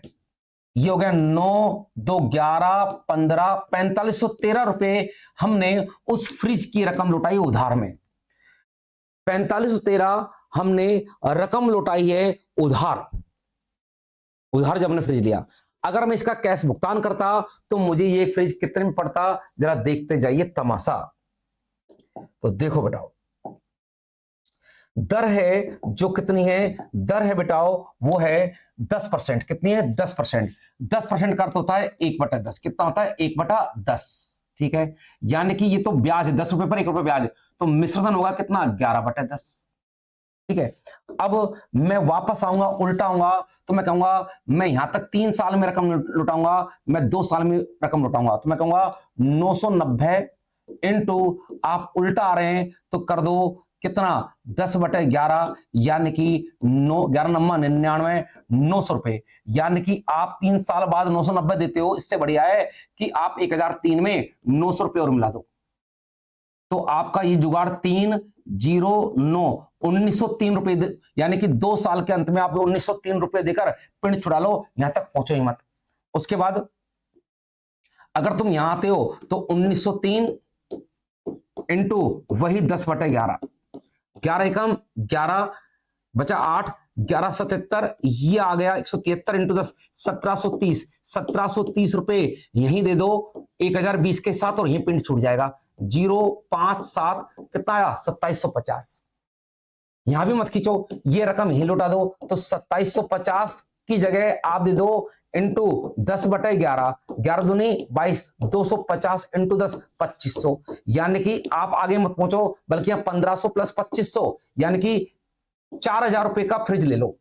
ये हो गया 9, 2, 11, 15, 4513 रुपए हमने उस फ्रिज की रकम लौटाई उधार में। 4513 हमने रकम लौटाई है उधार जब हमने फ्रिज लिया। अगर मैं इसका कैश भुगतान करता तो मुझे ये फ्रिज कितने में पड़ता, जरा देखते जाइए तमाशा। तो देखो बेटाओ, दर है जो कितनी है, दर है बेटाओ वो है 10%। कितनी है? 10%। 10% का अर्थ होता है 1/10। कितना होता है? 1/10। ठीक है, यानी कि ये तो ब्याज है, 10 रुपए पर 1 रुपए ब्याज, तो मिश्रधन होगा कितना? 11/10। ठीक है, अब मैं वापस आऊंगा, उल्टा आऊंगा, तो मैं कहूंगा मैं यहां तक 3 साल में रकम लौटाऊंगा, मैं 2 साल में रकम लौटाऊंगा, तो मैं कहूंगा 990 इंटू, आप उल्टा आ रहे हैं तो कर दो कितना? 10/11, यानी कि 11×9=99, 900 रुपए। यानी कि आप 3 साल बाद 990 देते हो, इससे बढ़िया है कि आप 1003 में 900 रुपए और मिला दो। तो आपका ये जुगाड़ 309 1903 रुपए, यानी कि 2 साल के अंत में आप 1903 रुपए देकर पिंड छुड़ा लो, यहां तक पहुंचो ही मत। उसके बाद अगर तुम यहां आते हो तो 1903 इंटू वही 10/11, 11 एकम 11 बचा 8, 1177, ये आ गया 173 इंटू 10, 1730। 1730 रुपए यहीं दे दो 1020 के साथ और यहीं पिंड छूट जाएगा। 057 कितना आया? 2750। यहां भी मत खींचो, ये रकम यहीं लौटा दो, तो 2750 की जगह आप दे दो इंटू 10/11, 11 दूनी 22, 250 इंटू 10 2500। यानी कि आप आगे मत पहुंचो, बल्कि 1500 प्लस 2500, यानी कि 4000 रुपए का फ्रिज ले लो।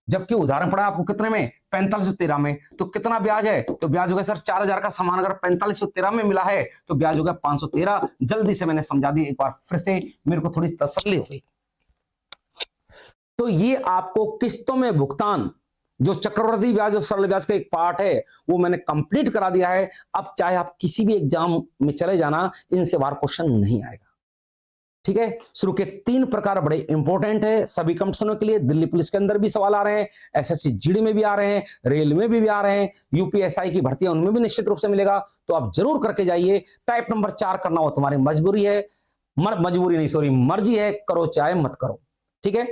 जबकि उदाहरण पड़ा आपको कितने में? 4513 में। तो कितना ब्याज है? तो ब्याज हो गया सर 4000 का सामान अगर 4513 में मिला है तो ब्याज हो गया 513। जल्दी से मैंने समझा दी, एक बार फिर से मेरे को थोड़ी तसल्ली हो गई। तो ये आपको किस्तों में भुगतान, जो चक्रवृद्धि ब्याज और सरल ब्याज का एक पार्ट है, वो मैंने कंप्लीट करा दिया है। अब चाहे आप किसी भी एग्जाम में चले जाना, इनसे बाहर क्वेश्चन नहीं आएगा। ठीक है, शुरू के 3 प्रकार बड़े इंपॉर्टेंट है सभी कंपटीशनों के लिए। दिल्ली पुलिस के अंदर भी सवाल आ रहे हैं, एसएससी जीडी में भी आ रहे हैं, रेलवे में भी आ रहे हैं, यूपीएसआई की भर्ती उनमें भी निश्चित रूप से मिलेगा। तो आप जरूर करके जाइए। टाइप नंबर 4 करना हो तुम्हारी मजबूरी है, मजबूरी नहीं सॉरी मर्जी है, करो चाहे मत करो। ठीक है,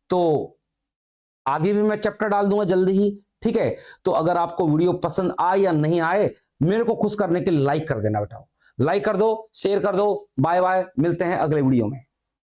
तो आगे भी मैं चैप्टर डाल दूंगा जल्दी ही। ठीक है, तो अगर आपको वीडियो पसंद आए या नहीं आए, मेरे को खुश करने के लिए लाइक कर देना बेटा, लाइक कर दो, शेयर कर दो। बाय बाय, मिलते हैं अगले वीडियो में।